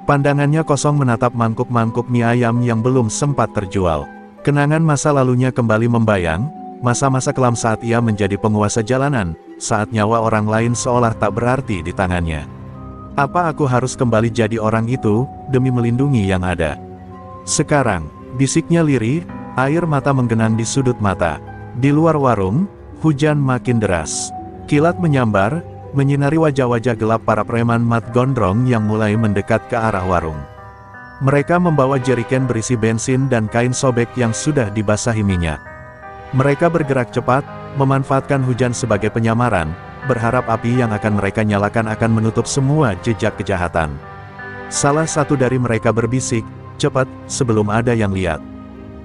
Pandangannya kosong menatap mangkuk-mangkuk mie ayam yang belum sempat terjual. Kenangan masa lalunya kembali membayang, masa-masa kelam saat ia menjadi penguasa jalanan, saat nyawa orang lain seolah tak berarti di tangannya. "Apa aku harus kembali jadi orang itu, demi melindungi yang ada?" Sekarang, bisiknya lirih, air mata menggenang di sudut mata. Di luar warung, hujan makin deras. Kilat menyambar, menyinari wajah-wajah gelap para preman Mat Gondrong yang mulai mendekat ke arah warung. Mereka membawa jeriken berisi bensin dan kain sobek yang sudah dibasahi minyak. Mereka bergerak cepat, memanfaatkan hujan sebagai penyamaran, berharap api yang akan mereka nyalakan akan menutup semua jejak kejahatan. Salah satu dari mereka berbisik, "Cepat, sebelum ada yang lihat."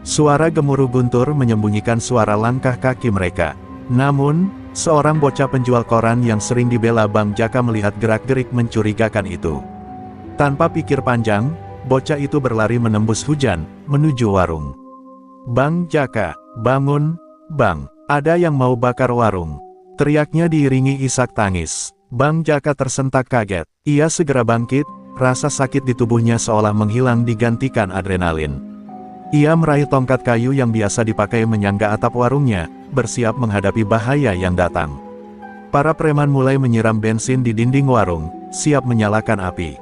Suara gemuruh guntur menyembunyikan suara langkah kaki mereka. Namun, seorang bocah penjual koran yang sering dibela Bang Jaka melihat gerak-gerik mencurigakan itu. Tanpa pikir panjang, bocah itu berlari menembus hujan, menuju warung. "Bang Jaka, bangun, Bang, ada yang mau bakar warung," teriaknya diiringi isak tangis. Bang Jaka tersentak kaget. Ia segera bangkit, rasa sakit di tubuhnya seolah menghilang digantikan adrenalin. Ia meraih tongkat kayu yang biasa dipakai menyangga atap warungnya, bersiap menghadapi bahaya yang datang. Para preman mulai menyiram bensin di dinding warung, siap menyalakan api.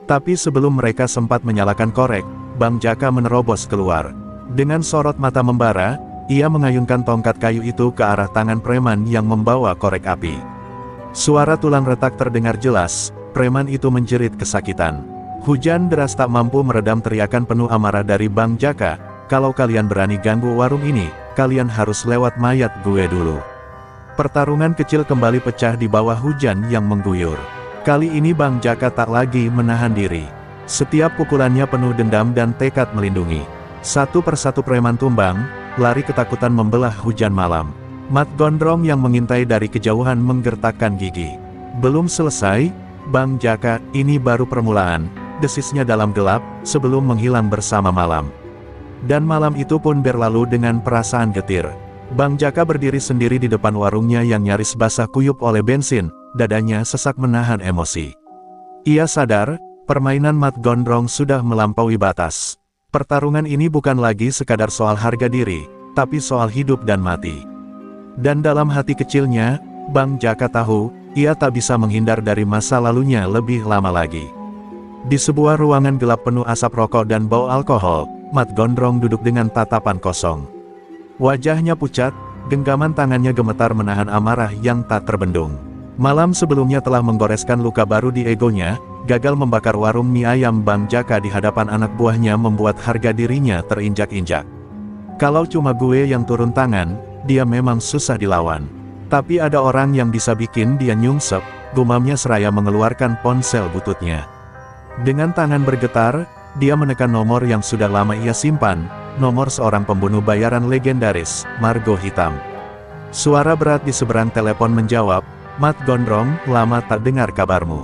Tapi sebelum mereka sempat menyalakan korek, Bang Jaka menerobos keluar. Dengan sorot mata membara, Ia mengayunkan tongkat kayu itu ke arah tangan preman yang membawa korek api. Suara tulang retak terdengar jelas, preman itu menjerit kesakitan. Hujan deras tak mampu meredam teriakan penuh amarah dari Bang Jaka, "Kalau kalian berani ganggu warung ini, kalian harus lewat mayat gue dulu." Pertarungan kecil kembali pecah di bawah hujan yang mengguyur. Kali ini Bang Jaka tak lagi menahan diri. Setiap pukulannya penuh dendam dan tekad melindungi. Satu persatu preman tumbang, lari ketakutan membelah hujan malam. Mat Gondrong yang mengintai dari kejauhan menggertakkan gigi. Belum selesai, Bang Jaka, ini baru permulaan, desisnya dalam gelap, sebelum menghilang bersama malam. Dan malam itu pun berlalu dengan perasaan getir. Bang Jaka berdiri sendiri di depan warungnya yang nyaris basah kuyup oleh bensin, dadanya sesak menahan emosi. Ia sadar, permainan Mat Gondrong sudah melampaui batas. Pertarungan ini bukan lagi sekadar soal harga diri, tapi soal hidup dan mati. Dan dalam hati kecilnya, Bang Jaka tahu, ia tak bisa menghindar dari masa lalunya lebih lama lagi. Di sebuah ruangan gelap penuh asap rokok dan bau alkohol, Mat Gondrong duduk dengan tatapan kosong. Wajahnya pucat, genggaman tangannya gemetar menahan amarah yang tak terbendung. Malam sebelumnya telah menggoreskan luka baru di egonya, gagal membakar warung mie ayam Bang Jaka di hadapan anak buahnya membuat harga dirinya terinjak-injak. Kalau cuma gue yang turun tangan, dia memang susah dilawan. Tapi ada orang yang bisa bikin dia nyungsep, gumamnya seraya mengeluarkan ponsel bututnya. Dengan tangan bergetar, dia menekan nomor yang sudah lama ia simpan, nomor seorang pembunuh bayaran legendaris, Margo Hitam. Suara berat di seberang telepon menjawab, "Mat Gondrong, lama tak dengar kabarmu.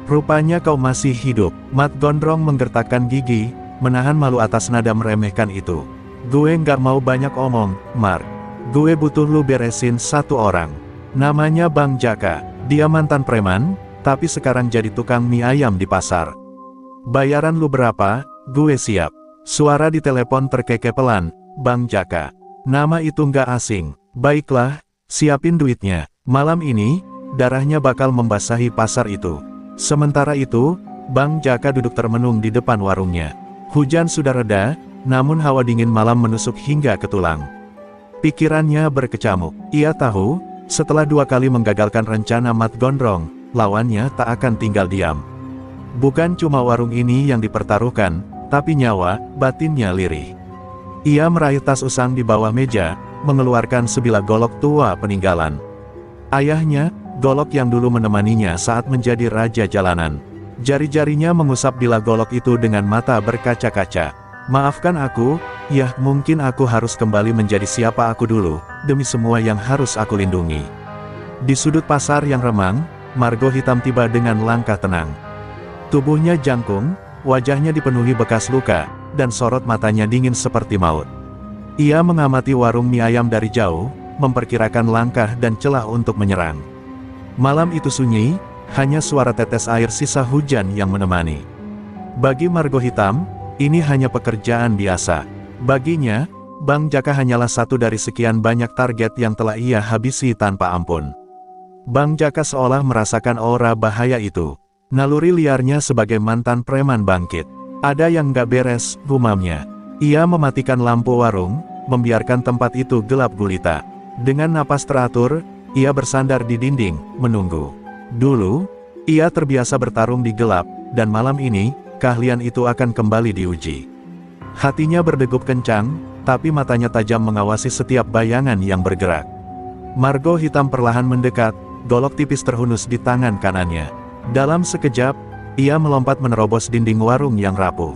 Rupanya kau masih hidup." Mat Gondrong menggertakkan gigi, menahan malu atas nada meremehkan itu. "Gue nggak mau banyak omong, Mark. Gue butuh lu beresin satu orang. Namanya Bang Jaka. Dia mantan preman, tapi sekarang jadi tukang mie ayam di pasar. Bayaran lu berapa? Gue siap." Suara di telepon terkekeh pelan, "Bang Jaka. Nama itu nggak asing. Baiklah, siapin duitnya. Malam ini, darahnya bakal membasahi pasar itu." Sementara itu, Bang Jaka duduk termenung di depan warungnya. Hujan sudah reda, namun hawa dingin malam menusuk hingga ke tulang. Pikirannya berkecamuk. Ia tahu, setelah 2 kali menggagalkan rencana Mat Gondrong, lawannya tak akan tinggal diam. Bukan cuma warung ini yang dipertaruhkan, tapi nyawa, batinnya lirih. Ia meraih tas usang di bawah meja, mengeluarkan sebilah golok tua peninggalan ayahnya, golok yang dulu menemaninya saat menjadi raja jalanan. Jari-jarinya mengusap bilah golok itu dengan mata berkaca-kaca. "Maafkan aku, ya mungkin aku harus kembali menjadi siapa aku dulu, demi semua yang harus aku lindungi." Di sudut pasar yang remang, Margo Hitam tiba dengan langkah tenang. Tubuhnya jangkung, wajahnya dipenuhi bekas luka, dan sorot matanya dingin seperti maut. Ia mengamati warung mie ayam dari jauh, memperkirakan langkah dan celah untuk menyerang. Malam itu sunyi, hanya suara tetes air sisa hujan yang menemani. Bagi Margo Hitam, ini hanya pekerjaan biasa. Baginya, Bang Jaka hanyalah satu dari sekian banyak target yang telah ia habisi tanpa ampun. Bang Jaka seolah merasakan aura bahaya itu. Naluri liarnya sebagai mantan preman bangkit. "Ada yang gak beres," gumamnya. Ia mematikan lampu warung, membiarkan tempat itu gelap gulita. Dengan napas teratur, ia bersandar di dinding, menunggu. Dulu, ia terbiasa bertarung di gelap, dan malam ini, keahlian itu akan kembali diuji. Hatinya berdegup kencang, tapi matanya tajam mengawasi setiap bayangan yang bergerak. Margo Hitam perlahan mendekat, golok tipis terhunus di tangan kanannya. Dalam sekejap, ia melompat menerobos dinding warung yang rapuh.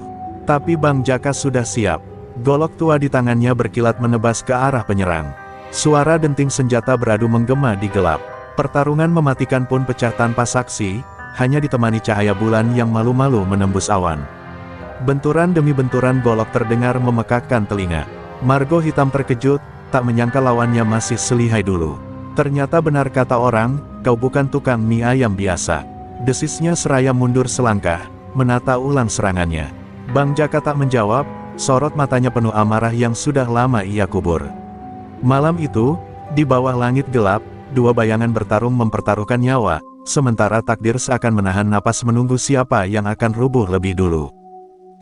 Tapi Bang Jaka sudah siap. Golok tua di tangannya berkilat menebas ke arah penyerang. Suara denting senjata beradu menggema di gelap. Pertarungan mematikan pun pecah tanpa saksi, hanya ditemani cahaya bulan yang malu-malu menembus awan. Benturan demi benturan golok terdengar memekakkan telinga. Margo Hitam terkejut, tak menyangka lawannya masih selihai dulu. Ternyata benar kata orang, kau bukan tukang mie ayam biasa. Desisnya seraya mundur selangkah, menata ulang serangannya. Bang Jaka tak menjawab, sorot matanya penuh amarah yang sudah lama ia kubur. Malam itu, di bawah langit gelap, dua bayangan bertarung mempertaruhkan nyawa, sementara takdir seakan menahan napas menunggu siapa yang akan rubuh lebih dulu.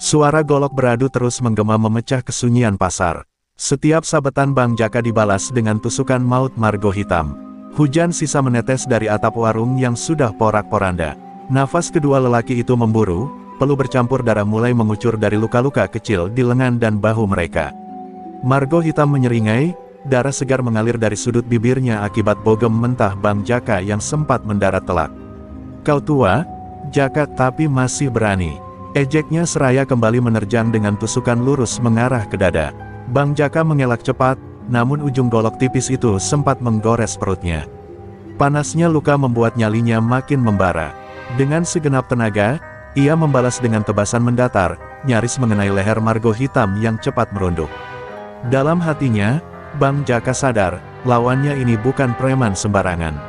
Suara golok beradu terus menggema memecah kesunyian pasar. Setiap sabetan Bang Jaka dibalas dengan tusukan maut margo hitam. Hujan sisa menetes dari atap warung yang sudah porak-poranda. Nafas kedua lelaki itu memburu, peluh bercampur darah mulai mengucur dari luka-luka kecil di lengan dan bahu mereka. Margo hitam menyeringai, darah segar mengalir dari sudut bibirnya akibat bogem mentah Bang Jaka yang sempat mendarat telak. "Kau tua, Jaka, tapi masih berani," ejeknya seraya kembali menerjang dengan tusukan lurus mengarah ke dada. Bang Jaka mengelak cepat, namun ujung golok tipis itu sempat menggores perutnya. Panasnya luka membuat nyalinya makin membara. Dengan segenap tenaga, ia membalas dengan tebasan mendatar, nyaris mengenai leher margo hitam yang cepat merunduk. Dalam hatinya, Bang Jaka sadar, lawannya ini bukan preman sembarangan.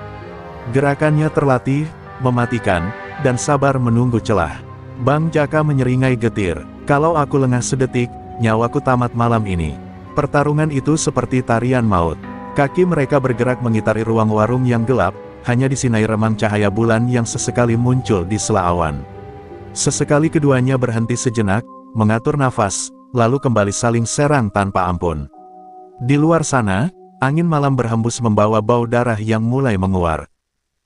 Gerakannya terlatih, mematikan, dan sabar menunggu celah. Bang Jaka menyeringai getir, "Kalau aku lengah sedetik, nyawaku tamat malam ini." Pertarungan itu seperti tarian maut. Kaki mereka bergerak mengitari ruang warung yang gelap, hanya disinai remang cahaya bulan yang sesekali muncul di sela awan. Sesekali keduanya berhenti sejenak, mengatur nafas, lalu kembali saling serang tanpa ampun. Di luar sana, angin malam berhembus membawa bau darah yang mulai menguar.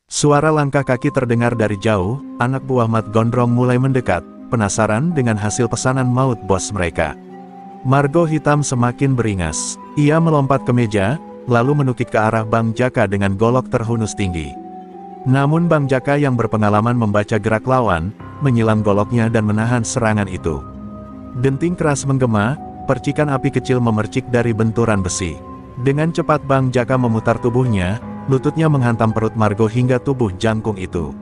Suara langkah kaki terdengar dari jauh, anak buah Mat Gondrong mulai mendekat, penasaran dengan hasil pesanan maut bos mereka. Margo hitam semakin beringas. Ia melompat ke meja, lalu menukik ke arah Bang Jaka dengan golok terhunus tinggi. Namun Bang Jaka yang berpengalaman membaca gerak lawan, menyilang goloknya dan menahan serangan itu. Denting keras menggema, percikan api kecil memercik dari benturan besi. Dengan cepat Bang Jaka memutar tubuhnya, lututnya menghantam perut Margo hingga tubuh jangkung itu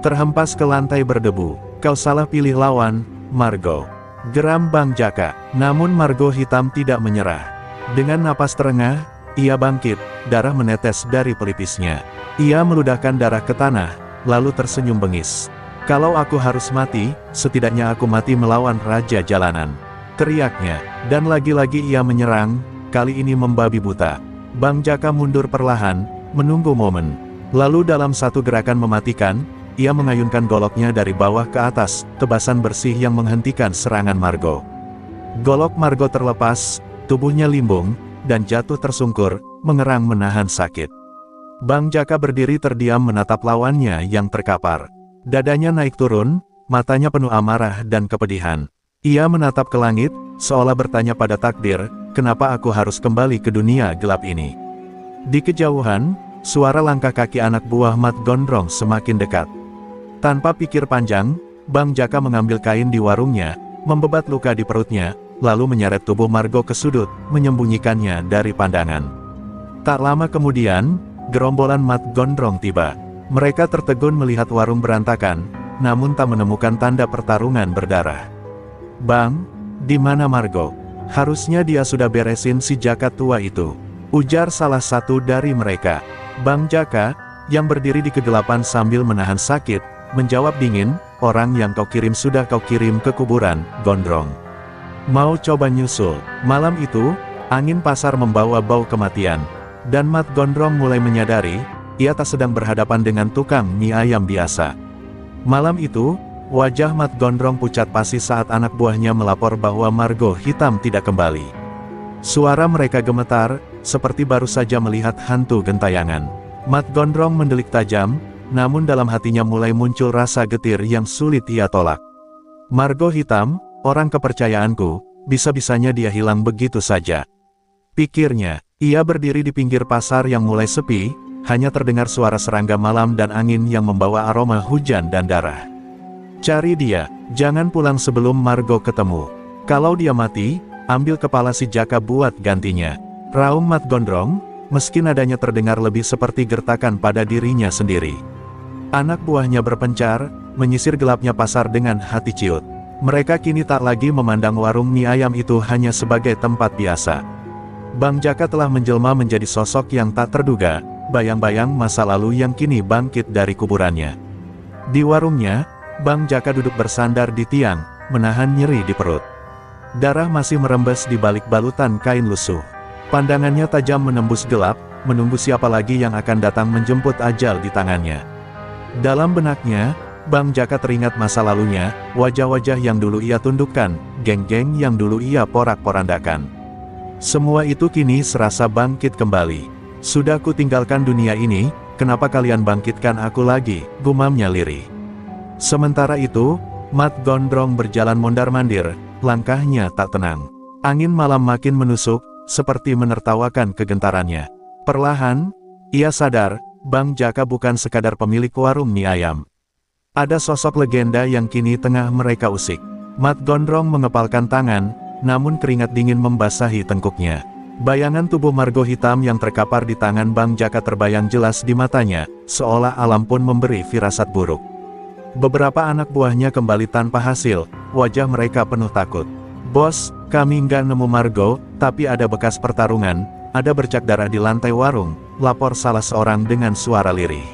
terhempas ke lantai berdebu. "Kau salah pilih lawan, Margo," geram Bang Jaka. Namun Margo hitam tidak menyerah. Dengan napas terengah, ia bangkit, darah menetes dari pelipisnya. Ia meludahkan darah ke tanah, lalu tersenyum bengis. "Kalau aku harus mati, setidaknya aku mati melawan Raja Jalanan," teriaknya. Dan lagi-lagi ia menyerang, kali ini membabi buta. Bang Jaka mundur perlahan, menunggu momen. Lalu dalam satu gerakan mematikan, ia mengayunkan goloknya dari bawah ke atas, tebasan bersih yang menghentikan serangan Margo. Golok Margo terlepas, tubuhnya limbung, dan jatuh tersungkur, mengerang menahan sakit. Bang Jaka berdiri terdiam menatap lawannya yang terkapar. Dadanya naik turun, matanya penuh amarah dan kepedihan. Ia menatap ke langit, seolah bertanya pada takdir, "Kenapa aku harus kembali ke dunia gelap ini?" Di kejauhan, suara langkah kaki anak buah Mat Gondrong semakin dekat. Tanpa pikir panjang, Bang Jaka mengambil kain di warungnya, membebat luka di perutnya, lalu menyeret tubuh Margo ke sudut, menyembunyikannya dari pandangan. Tak lama kemudian, gerombolan Mat Gondrong tiba. Mereka tertegun melihat warung berantakan, namun tak menemukan tanda pertarungan berdarah. "Bang, di mana Margo? Harusnya dia sudah beresin si Jaka tua itu," ujar salah satu dari mereka. Bang Jaka, yang berdiri di kegelapan sambil menahan sakit, menjawab dingin, "Orang yang kau kirim sudah kau kirim ke kuburan, Gondrong. Mau coba nyusul?" Malam itu, angin pasar membawa bau kematian. Dan Mat Gondrong mulai menyadari, ia tak sedang berhadapan dengan tukang mie ayam biasa. Malam itu, wajah Mat Gondrong pucat pasi saat anak buahnya melapor bahwa Margo hitam tidak kembali. Suara mereka gemetar, seperti baru saja melihat hantu gentayangan. Mat Gondrong mendelik tajam, namun dalam hatinya mulai muncul rasa getir yang sulit ia tolak. "Margo hitam, orang kepercayaanku, bisa-bisanya dia hilang begitu saja," pikirnya. Ia berdiri di pinggir pasar yang mulai sepi, hanya terdengar suara serangga malam dan angin yang membawa aroma hujan dan darah. "Cari dia, jangan pulang sebelum Margo ketemu. Kalau dia mati, ambil kepala si Jaka buat gantinya," raung Mat Gondrong, meski nadanya terdengar lebih seperti gertakan pada dirinya sendiri. Anak buahnya berpencar, menyisir gelapnya pasar dengan hati ciut. Mereka kini tak lagi memandang warung mie ayam itu hanya sebagai tempat biasa. Bang Jaka telah menjelma menjadi sosok yang tak terduga, bayang-bayang masa lalu yang kini bangkit dari kuburannya. Di warungnya, Bang Jaka duduk bersandar di tiang, menahan nyeri di perut. Darah masih merembes di balik balutan kain lusuh. Pandangannya tajam menembus gelap, menunggu siapa lagi yang akan datang menjemput ajal di tangannya. Dalam benaknya, Bang Jaka teringat masa lalunya, wajah-wajah yang dulu ia tundukkan, geng-geng yang dulu ia porak-porandakan. Semua itu kini serasa bangkit kembali. Sudah ku tinggalkan dunia ini, kenapa kalian bangkitkan aku lagi, gumamnya lirih. Sementara itu, Mat Gondrong berjalan mondar-mandir, langkahnya tak tenang. Angin malam makin menusuk, seperti menertawakan kegentarannya. Perlahan, ia sadar, Bang Jaka bukan sekadar pemilik warung mie ayam. Ada sosok legenda yang kini tengah mereka usik. Mat Gondrong mengepalkan tangan, namun keringat dingin membasahi tengkuknya. Bayangan tubuh Margo hitam yang terkapar di tangan Bang Jaka terbayang jelas di matanya, seolah alam pun memberi firasat buruk. Beberapa anak buahnya kembali tanpa hasil, wajah mereka penuh takut. Bos, kami nggak nemu Margo, tapi ada bekas pertarungan, ada bercak darah di lantai warung, lapor salah seorang dengan suara lirih.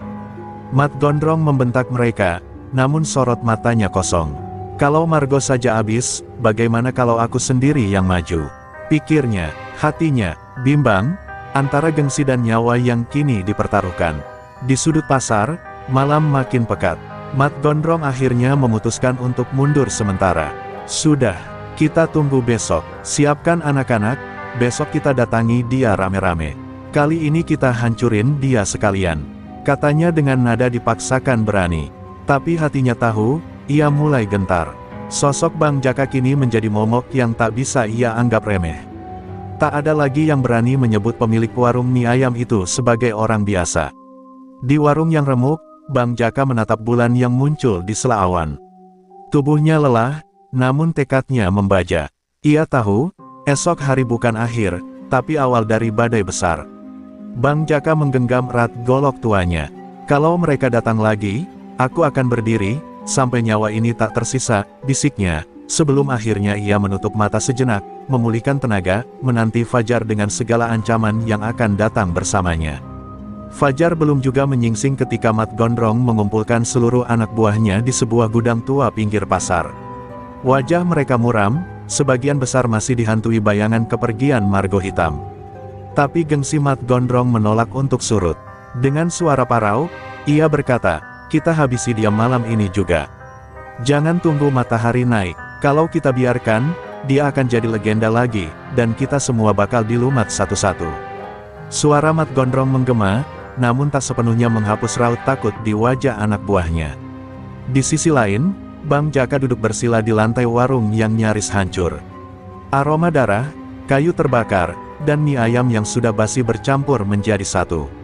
Mat Gondrong membentak mereka, namun sorot matanya kosong. Kalau Margo saja habis, bagaimana kalau aku sendiri yang maju? Pikirnya, hatinya bimbang, antara gengsi dan nyawa yang kini dipertaruhkan. Di sudut pasar, malam makin pekat. Mat Gondrong akhirnya memutuskan untuk mundur sementara. Sudah, kita tunggu besok. Siapkan anak-anak, besok kita datangi dia rame-rame. Kali ini kita hancurin dia sekalian, katanya dengan nada dipaksakan berani. Tapi hatinya tahu, ia mulai gentar. Sosok Bang Jaka kini menjadi momok yang tak bisa ia anggap remeh. Tak ada lagi yang berani menyebut pemilik warung mie ayam itu sebagai orang biasa. Di warung yang remuk, Bang Jaka menatap bulan yang muncul di sela awan. Tubuhnya lelah, namun tekadnya membaja. Ia tahu, esok hari bukan akhir, tapi awal dari badai besar. Bang Jaka menggenggam erat golok tuanya. Kalau mereka datang lagi, aku akan berdiri, sampai nyawa ini tak tersisa, bisiknya, sebelum akhirnya ia menutup mata sejenak, memulihkan tenaga, menanti Fajar dengan segala ancaman yang akan datang bersamanya. Fajar belum juga menyingsing ketika Mat Gondrong mengumpulkan seluruh anak buahnya di sebuah gudang tua pinggir pasar. Wajah mereka muram, sebagian besar masih dihantui bayangan kepergian Margo hitam. Tapi gengsi Mat Gondrong menolak untuk surut. Dengan suara parau, ia berkata, kita habisi dia malam ini juga. Jangan tunggu matahari naik, kalau kita biarkan, dia akan jadi legenda lagi, dan kita semua bakal dilumat satu-satu. Suara Mat Gondrong menggema, namun tak sepenuhnya menghapus raut takut di wajah anak buahnya. Di sisi lain, Bang Jaka duduk bersila di lantai warung yang nyaris hancur. Aroma darah, kayu terbakar, dan mie ayam yang sudah basi bercampur menjadi satu.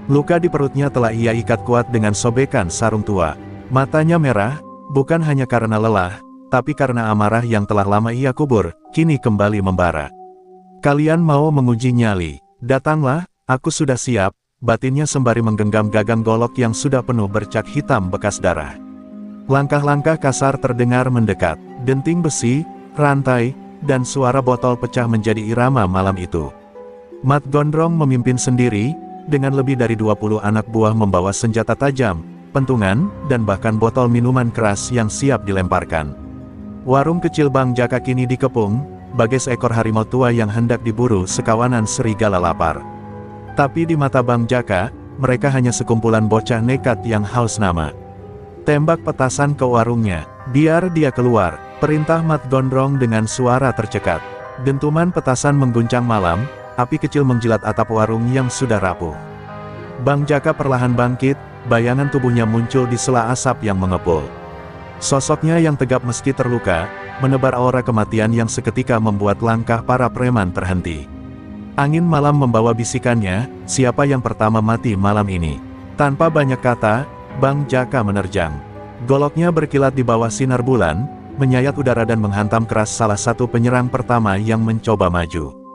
Luka di perutnya telah ia ikat kuat dengan sobekan sarung tua. Matanya merah, bukan hanya karena lelah, tapi karena amarah yang telah lama ia kubur, kini kembali membara. Kalian mau menguji nyali? Datanglah, aku sudah siap, batinnya sembari menggenggam gagang golok yang sudah penuh bercak hitam bekas darah. Langkah-langkah kasar terdengar mendekat, denting besi, rantai, dan suara botol pecah menjadi irama malam itu. Mat Gondrong memimpin sendiri, dengan lebih dari 20 anak buah membawa senjata tajam, pentungan, dan bahkan botol minuman keras yang siap dilemparkan. Warung kecil Bang Jaka kini dikepung, bagai seekor harimau tua yang hendak diburu sekawanan serigala lapar. Tapi di mata Bang Jaka, mereka hanya sekumpulan bocah nekat yang haus nama. Tembak petasan ke warungnya, biar dia keluar, perintah Mat Gondrong dengan suara tercekat. Dentuman petasan mengguncang malam, api kecil menjilat atap warung yang sudah rapuh. Bang Jaka perlahan bangkit, bayangan tubuhnya muncul di sela asap yang mengepul. Sosoknya yang tegap meski terluka, menebar aura kematian yang seketika membuat langkah para preman terhenti. Angin malam membawa bisikannya, siapa yang pertama mati malam ini? Tanpa banyak kata, Bang Jaka menerjang. Goloknya berkilat di bawah sinar bulan, menyayat udara dan menghantam keras salah satu penyerang pertama yang mencoba maju.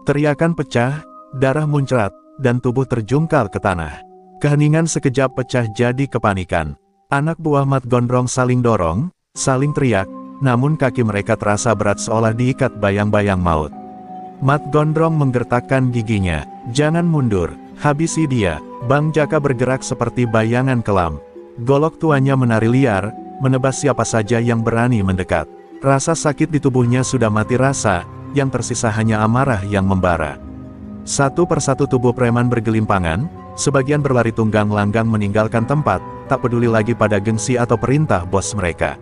Teriakan pecah, darah muncrat, dan tubuh terjungkal ke tanah. Keheningan sekejap pecah jadi kepanikan. Anak buah Mat Gondrong saling dorong, saling teriak, namun kaki mereka terasa berat seolah diikat bayang-bayang maut. Mat Gondrong menggertakkan giginya, jangan mundur, habisi dia. Bang Jaka bergerak seperti bayangan kelam. Golok tuanya menari liar, menebas siapa saja yang berani mendekat. Rasa sakit di tubuhnya sudah mati rasa, yang tersisa hanya amarah yang membara. Satu persatu tubuh preman bergelimpangan, sebagian berlari tunggang langgang meninggalkan tempat, tak peduli lagi pada gengsi atau perintah bos mereka.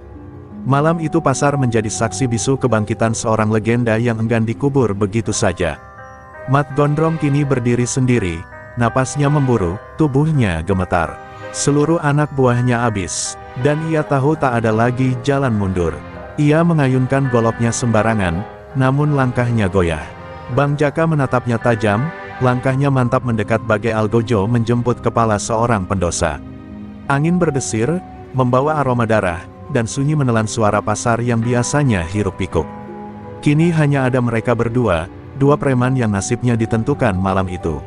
Malam itu pasar menjadi saksi bisu kebangkitan seorang legenda yang enggan dikubur begitu saja. Mat Gondrong kini berdiri sendiri, napasnya memburu, tubuhnya gemetar. Seluruh anak buahnya habis, dan ia tahu tak ada lagi jalan mundur. Ia mengayunkan goloknya sembarangan, namun langkahnya goyah. Bang Jaka menatapnya tajam, langkahnya mantap mendekat bagai algojo menjemput kepala seorang pendosa. Angin berdesir, membawa aroma darah, dan sunyi menelan suara pasar yang biasanya hiruk-pikuk. Kini hanya ada mereka berdua, dua preman yang nasibnya ditentukan malam itu.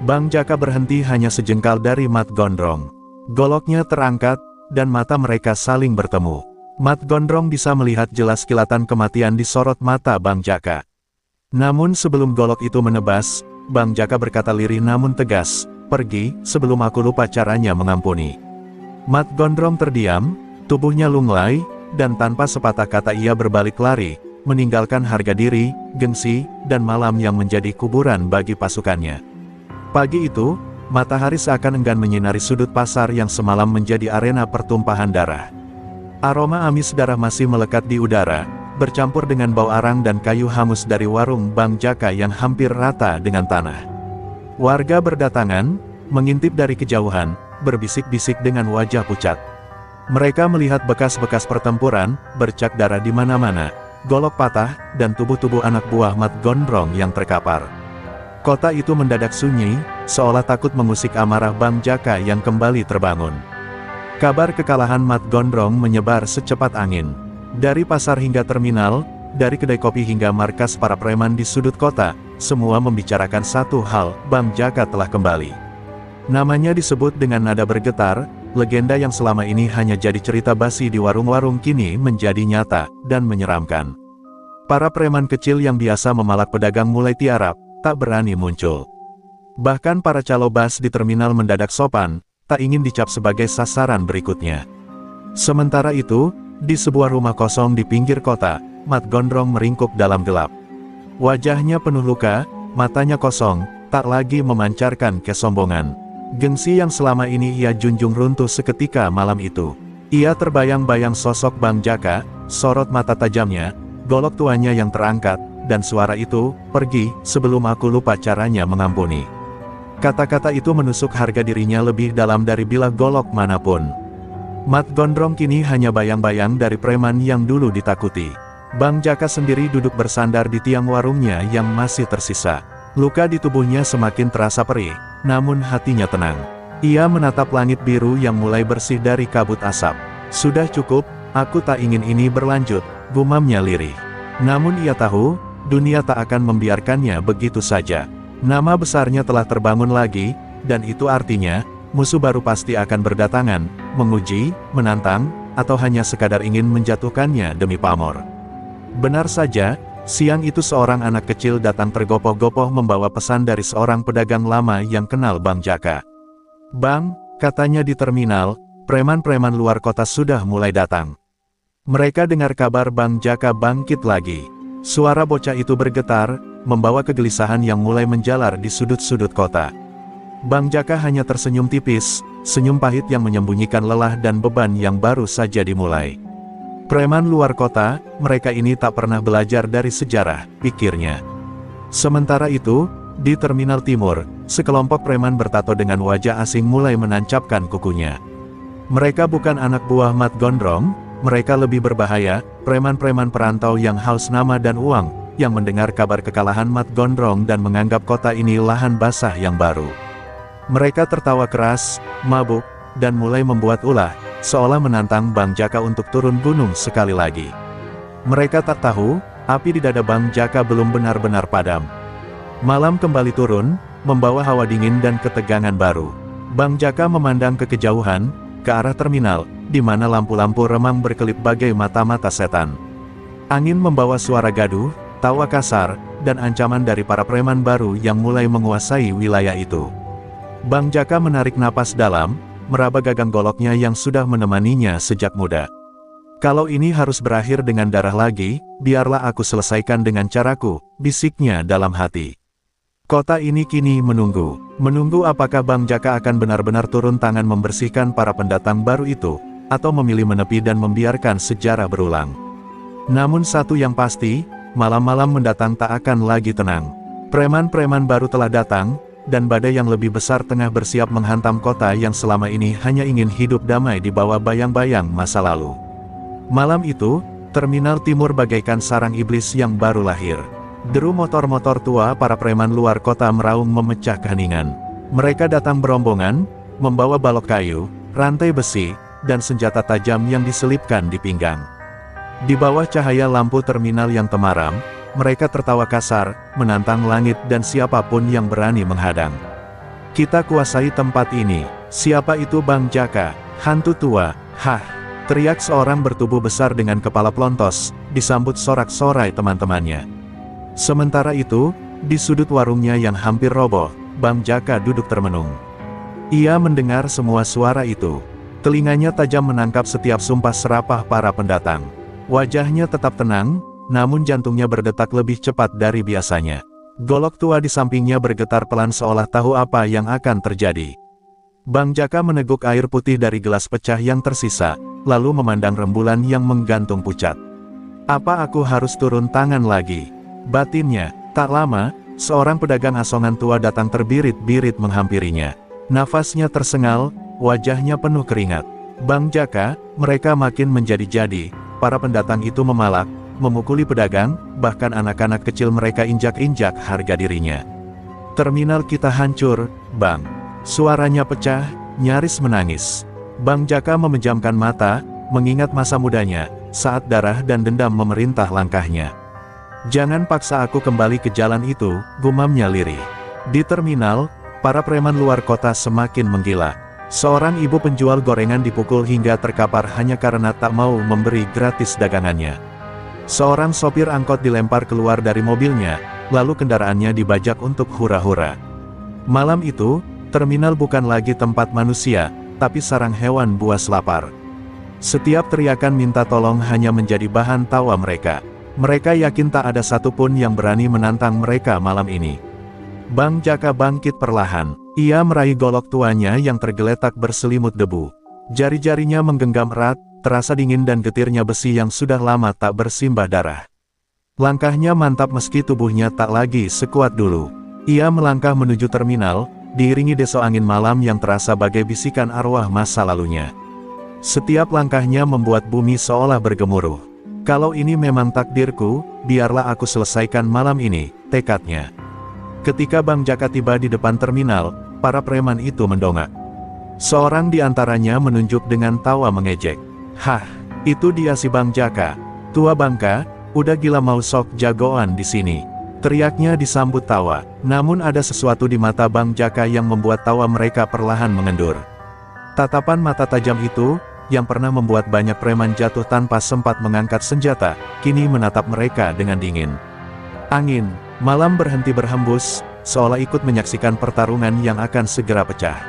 Bang Jaka berhenti hanya sejengkal dari Mat Gondrong. Goloknya terangkat, dan mata mereka saling bertemu. Mat Gondrong bisa melihat jelas kilatan kematian di sorot mata Bang Jaka. Namun sebelum golok itu menebas, Bang Jaka berkata lirih namun tegas, "Pergi, sebelum aku lupa caranya mengampuni." Mat Gondrong terdiam, tubuhnya lunglai, dan tanpa sepatah kata ia berbalik lari, meninggalkan harga diri, gengsi, dan malam yang menjadi kuburan bagi pasukannya. Pagi itu, matahari seakan enggan menyinari sudut pasar yang semalam menjadi arena pertumpahan darah. Aroma amis darah masih melekat di udara, bercampur dengan bau arang dan kayu hangus dari warung Bang Jaka yang hampir rata dengan tanah. Warga berdatangan, mengintip dari kejauhan, berbisik-bisik dengan wajah pucat. Mereka melihat bekas-bekas pertempuran, bercak darah di mana-mana, golok patah, dan tubuh-tubuh anak buah Mat Gondrong yang terkapar. Kota itu mendadak sunyi, seolah takut mengusik amarah Bang Jaka yang kembali terbangun. Kabar kekalahan Mat Gondrong menyebar secepat angin. Dari pasar hingga terminal, dari kedai kopi hingga markas para preman di sudut kota, semua membicarakan satu hal, Bang Jaka telah kembali. Namanya disebut dengan nada bergetar, legenda yang selama ini hanya jadi cerita basi di warung-warung kini menjadi nyata, dan menyeramkan. Para preman kecil yang biasa memalak pedagang mulai tiarap, tak berani muncul. Bahkan para calo bas di terminal mendadak sopan, tak ingin dicap sebagai sasaran berikutnya. Sementara itu, di sebuah rumah kosong di pinggir kota, Mat Gondrong meringkuk dalam gelap. Wajahnya penuh luka, matanya kosong, tak lagi memancarkan kesombongan. Gengsi yang selama ini ia junjung runtuh seketika malam itu. Ia terbayang-bayang sosok Bang Jaka, sorot mata tajamnya, golok tuanya yang terangkat, dan suara itu, "Pergi, sebelum aku lupa caranya mengampuni." Kata-kata itu menusuk harga dirinya lebih dalam dari bilah golok manapun. Mat Gondrong kini hanya bayang-bayang dari preman yang dulu ditakuti. Bang Jaka sendiri duduk bersandar di tiang warungnya yang masih tersisa. Luka di tubuhnya semakin terasa perih, namun hatinya tenang. Ia menatap langit biru yang mulai bersih dari kabut asap. "Sudah cukup, aku tak ingin ini berlanjut," gumamnya lirih. Namun ia tahu, dunia tak akan membiarkannya begitu saja. Nama besarnya telah terbangun lagi, dan itu artinya, musuh baru pasti akan berdatangan, menguji, menantang, atau hanya sekadar ingin menjatuhkannya demi pamor. Benar saja, siang itu seorang anak kecil datang tergopoh-gopoh membawa pesan dari seorang pedagang lama yang kenal Bang Jaka. "Bang," katanya di terminal, "preman-preman luar kota sudah mulai datang." Mereka dengar kabar Bang Jaka bangkit lagi. Suara bocah itu bergetar, membawa kegelisahan yang mulai menjalar di sudut-sudut kota. Bang Jaka hanya tersenyum tipis, senyum pahit yang menyembunyikan lelah dan beban yang baru saja dimulai. "Preman luar kota, mereka ini tak pernah belajar dari sejarah," pikirnya. Sementara itu, di terminal timur, sekelompok preman bertato dengan wajah asing mulai menancapkan kukunya. Mereka bukan anak buah Mat Gondrong, mereka lebih berbahaya, preman-preman perantau yang haus nama dan uang, yang mendengar kabar kekalahan Mat Gondrong dan menganggap kota ini lahan basah yang baru. Mereka tertawa keras, mabuk, dan mulai membuat ulah, seolah menantang Bang Jaka untuk turun gunung sekali lagi. Mereka tak tahu, api di dada Bang Jaka belum benar-benar padam. Malam kembali turun, membawa hawa dingin dan ketegangan baru. Bang Jaka memandang ke kejauhan, ke arah terminal, di mana lampu-lampu remang berkelip bagai mata-mata setan. Angin membawa suara gaduh, tawa kasar, dan ancaman dari para preman baru yang mulai menguasai wilayah itu. Bang Jaka menarik napas dalam, meraba gagang goloknya yang sudah menemaninya sejak muda. "Kalau ini harus berakhir dengan darah lagi, biarlah aku selesaikan dengan caraku," bisiknya dalam hati. Kota ini kini menunggu apakah Bang Jaka akan benar-benar turun tangan membersihkan para pendatang baru itu, atau memilih menepi dan membiarkan sejarah berulang. Namun satu yang pasti, malam-malam mendatang tak akan lagi tenang. Preman-preman baru telah datang, dan badai yang lebih besar tengah bersiap menghantam kota yang selama ini hanya ingin hidup damai di bawah bayang-bayang masa lalu. Malam itu, terminal timur bagaikan sarang iblis yang baru lahir. Deru motor-motor tua para preman luar kota meraung memecah keheningan. Mereka datang berombongan, membawa balok kayu, rantai besi, dan senjata tajam yang diselipkan di pinggang. Di bawah cahaya lampu terminal yang temaram, mereka tertawa kasar, menantang langit dan siapapun yang berani menghadang. "Kita kuasai tempat ini." "Siapa itu Bang Jaka? Hantu tua?" "Hah!" teriak seorang bertubuh besar dengan kepala pelontos, disambut sorak-sorai teman-temannya. Sementara itu, di sudut warungnya yang hampir roboh, Bang Jaka duduk termenung. Ia mendengar semua suara itu. Telinganya tajam menangkap setiap sumpah serapah para pendatang. Wajahnya tetap tenang, namun jantungnya berdetak lebih cepat dari biasanya. Golok tua di sampingnya bergetar pelan seolah tahu apa yang akan terjadi. Bang Jaka meneguk air putih dari gelas pecah yang tersisa, lalu memandang rembulan yang menggantung pucat. "Apa aku harus turun tangan lagi?" batinnya. Tak lama, seorang pedagang asongan tua datang terbirit-birit menghampirinya. Nafasnya tersengal, wajahnya penuh keringat. "Bang Jaka," mereka makin menjadi-jadi. Para pendatang itu memalak, memukuli pedagang, bahkan anak-anak kecil mereka injak-injak harga dirinya. "Terminal kita hancur, Bang." Suaranya pecah, nyaris menangis. Bang Jaka memejamkan mata, mengingat masa mudanya, saat darah dan dendam memerintah langkahnya. "Jangan paksa aku kembali ke jalan itu," gumamnya lirih. Di terminal, para preman luar kota semakin menggila. Seorang ibu penjual gorengan dipukul hingga terkapar hanya karena tak mau memberi gratis dagangannya. Seorang sopir angkot dilempar keluar dari mobilnya, lalu kendaraannya dibajak untuk hura-hura. Malam itu, terminal bukan lagi tempat manusia, tapi sarang hewan buas lapar. Setiap teriakan minta tolong hanya menjadi bahan tawa mereka. Mereka yakin tak ada satupun yang berani menantang mereka malam ini. Bang Jaka bangkit perlahan. Ia meraih golok tuanya yang tergeletak berselimut debu. Jari-jarinya menggenggam erat, terasa dingin dan getirnya besi yang sudah lama tak bersimbah darah. Langkahnya mantap meski tubuhnya tak lagi sekuat dulu. Ia melangkah menuju terminal, diiringi desok angin malam yang terasa bagai bisikan arwah masa lalunya. Setiap langkahnya membuat bumi seolah bergemuruh. "Kalau ini memang takdirku, biarlah aku selesaikan malam ini," tekadnya. Ketika Bang Jaka tiba di depan terminal, para preman itu mendongak. Seorang di antaranya menunjuk dengan tawa mengejek. "Hah, itu dia si Bang Jaka. Tua bangka, udah gila mau sok jagoan di sini." Teriaknya disambut tawa, namun ada sesuatu di mata Bang Jaka yang membuat tawa mereka perlahan mengendur. Tatapan mata tajam itu, yang pernah membuat banyak preman jatuh tanpa sempat mengangkat senjata, kini menatap mereka dengan dingin. Angin malam berhenti berhembus, seolah ikut menyaksikan pertarungan yang akan segera pecah.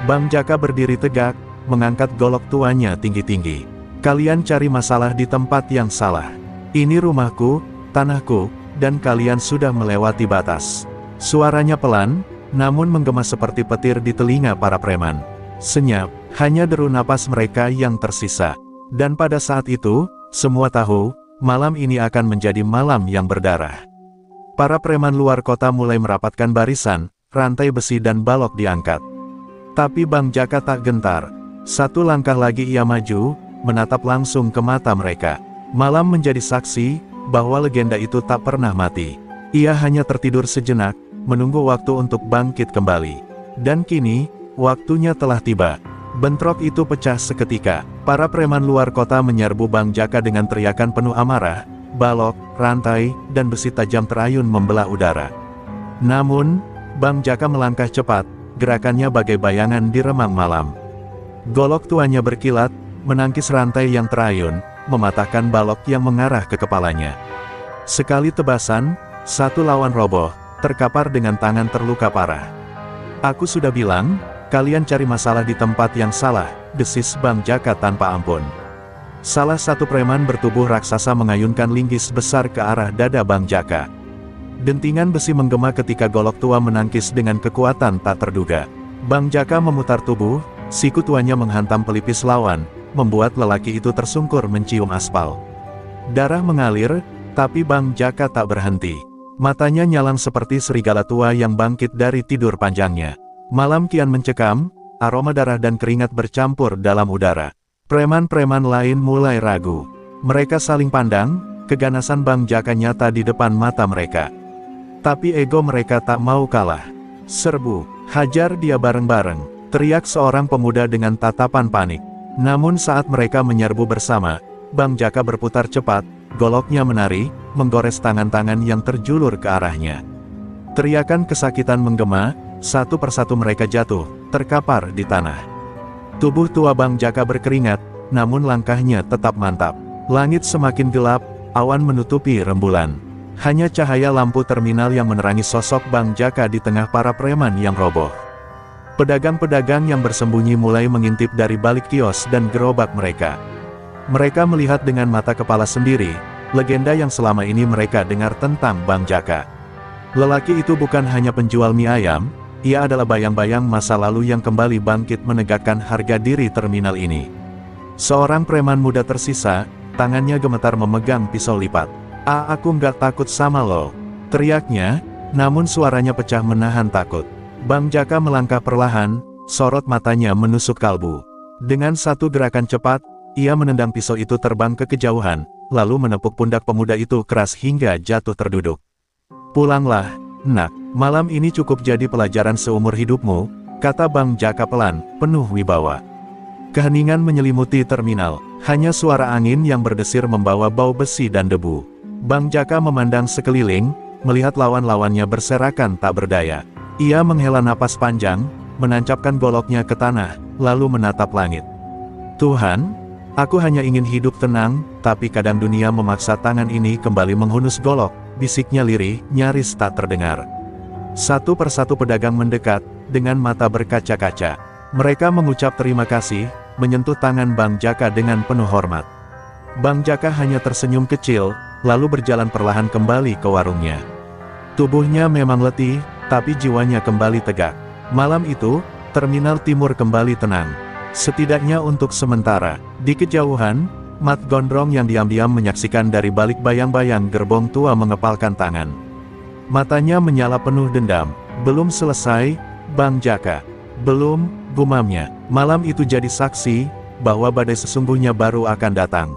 Bang Jaka berdiri tegak, mengangkat golok tuanya tinggi-tinggi. "Kalian cari masalah di tempat yang salah. Ini rumahku, tanahku, dan kalian sudah melewati batas." Suaranya pelan, namun menggema seperti petir di telinga para preman. Senyap, hanya deru napas mereka yang tersisa. Dan pada saat itu, semua tahu, malam ini akan menjadi malam yang berdarah. Para preman luar kota mulai merapatkan barisan, rantai besi dan balok diangkat. Tapi Bang Jaka tak gentar. Satu langkah lagi ia maju, menatap langsung ke mata mereka. Malam menjadi saksi, bahwa legenda itu tak pernah mati. Ia hanya tertidur sejenak, menunggu waktu untuk bangkit kembali. Dan kini, waktunya telah tiba. Bentrok itu pecah seketika. Para preman luar kota menyerbu Bang Jaka dengan teriakan penuh amarah. Balok, rantai, dan besi tajam terayun membelah udara. Namun, Bang Jaka melangkah cepat, gerakannya bagai bayangan di remang malam. Golok tuanya berkilat, menangkis rantai yang terayun, mematahkan balok yang mengarah ke kepalanya. Sekali tebasan, satu lawan roboh, terkapar dengan tangan terluka parah. "Aku sudah bilang, kalian cari masalah di tempat yang salah," desis Bang Jaka tanpa ampun. Salah satu preman bertubuh raksasa mengayunkan linggis besar ke arah dada Bang Jaka. Dentingan besi menggema ketika golok tua menangkis dengan kekuatan tak terduga. Bang Jaka memutar tubuh, siku tuanya menghantam pelipis lawan, membuat lelaki itu tersungkur mencium aspal. Darah mengalir, tapi Bang Jaka tak berhenti. Matanya nyalang seperti serigala tua yang bangkit dari tidur panjangnya. Malam kian mencekam, aroma darah dan keringat bercampur dalam udara. Preman-preman lain mulai ragu. Mereka saling pandang, keganasan Bang Jaka nyata di depan mata mereka. Tapi ego mereka tak mau kalah. "Serbu, hajar dia bareng-bareng," teriak seorang pemuda dengan tatapan panik. Namun saat mereka menyerbu bersama, Bang Jaka berputar cepat, goloknya menari, menggores tangan-tangan yang terjulur ke arahnya. Teriakan kesakitan menggema, satu persatu mereka jatuh, terkapar di tanah. Tubuh tua Bang Jaka berkeringat, namun langkahnya tetap mantap. Langit semakin gelap, awan menutupi rembulan. Hanya cahaya lampu terminal yang menerangi sosok Bang Jaka di tengah para preman yang roboh. Pedagang-pedagang yang bersembunyi mulai mengintip dari balik kios dan gerobak mereka. Mereka melihat dengan mata kepala sendiri, legenda yang selama ini mereka dengar tentang Bang Jaka. Lelaki itu bukan hanya penjual mie ayam, ia adalah bayang-bayang masa lalu yang kembali bangkit menegakkan harga diri terminal ini. Seorang preman muda tersisa, tangannya gemetar memegang pisau lipat. Aku nggak takut sama lo," teriaknya, namun suaranya pecah menahan takut. Bang Jaka melangkah perlahan, sorot matanya menusuk kalbu. Dengan satu gerakan cepat, ia menendang pisau itu terbang ke kejauhan, lalu menepuk pundak pemuda itu keras hingga jatuh terduduk. "Pulanglah, nak, malam ini cukup jadi pelajaran seumur hidupmu," kata Bang Jaka pelan, penuh wibawa. Keheningan menyelimuti terminal, hanya suara angin yang berdesir membawa bau besi dan debu. Bang Jaka memandang sekeliling, melihat lawan-lawannya berserakan tak berdaya. Ia menghela napas panjang, menancapkan goloknya ke tanah, lalu menatap langit. "Tuhan, aku hanya ingin hidup tenang, tapi kadang dunia memaksa tangan ini kembali menghunus golok," bisiknya lirih, nyaris tak terdengar. Satu persatu pedagang mendekat, dengan mata berkaca-kaca. Mereka mengucap terima kasih, menyentuh tangan Bang Jaka dengan penuh hormat. Bang Jaka hanya tersenyum kecil, lalu berjalan perlahan kembali ke warungnya. Tubuhnya memang letih, tapi jiwanya kembali tegak. Malam itu, terminal timur kembali tenang. Setidaknya untuk sementara. Di kejauhan, Mat Gondrong yang diam-diam menyaksikan dari balik bayang-bayang gerbong tua mengepalkan tangan. Matanya menyala penuh dendam. "Belum selesai, Bang Jaka. Belum," gumamnya. Malam itu jadi saksi, bahwa badai sesungguhnya baru akan datang.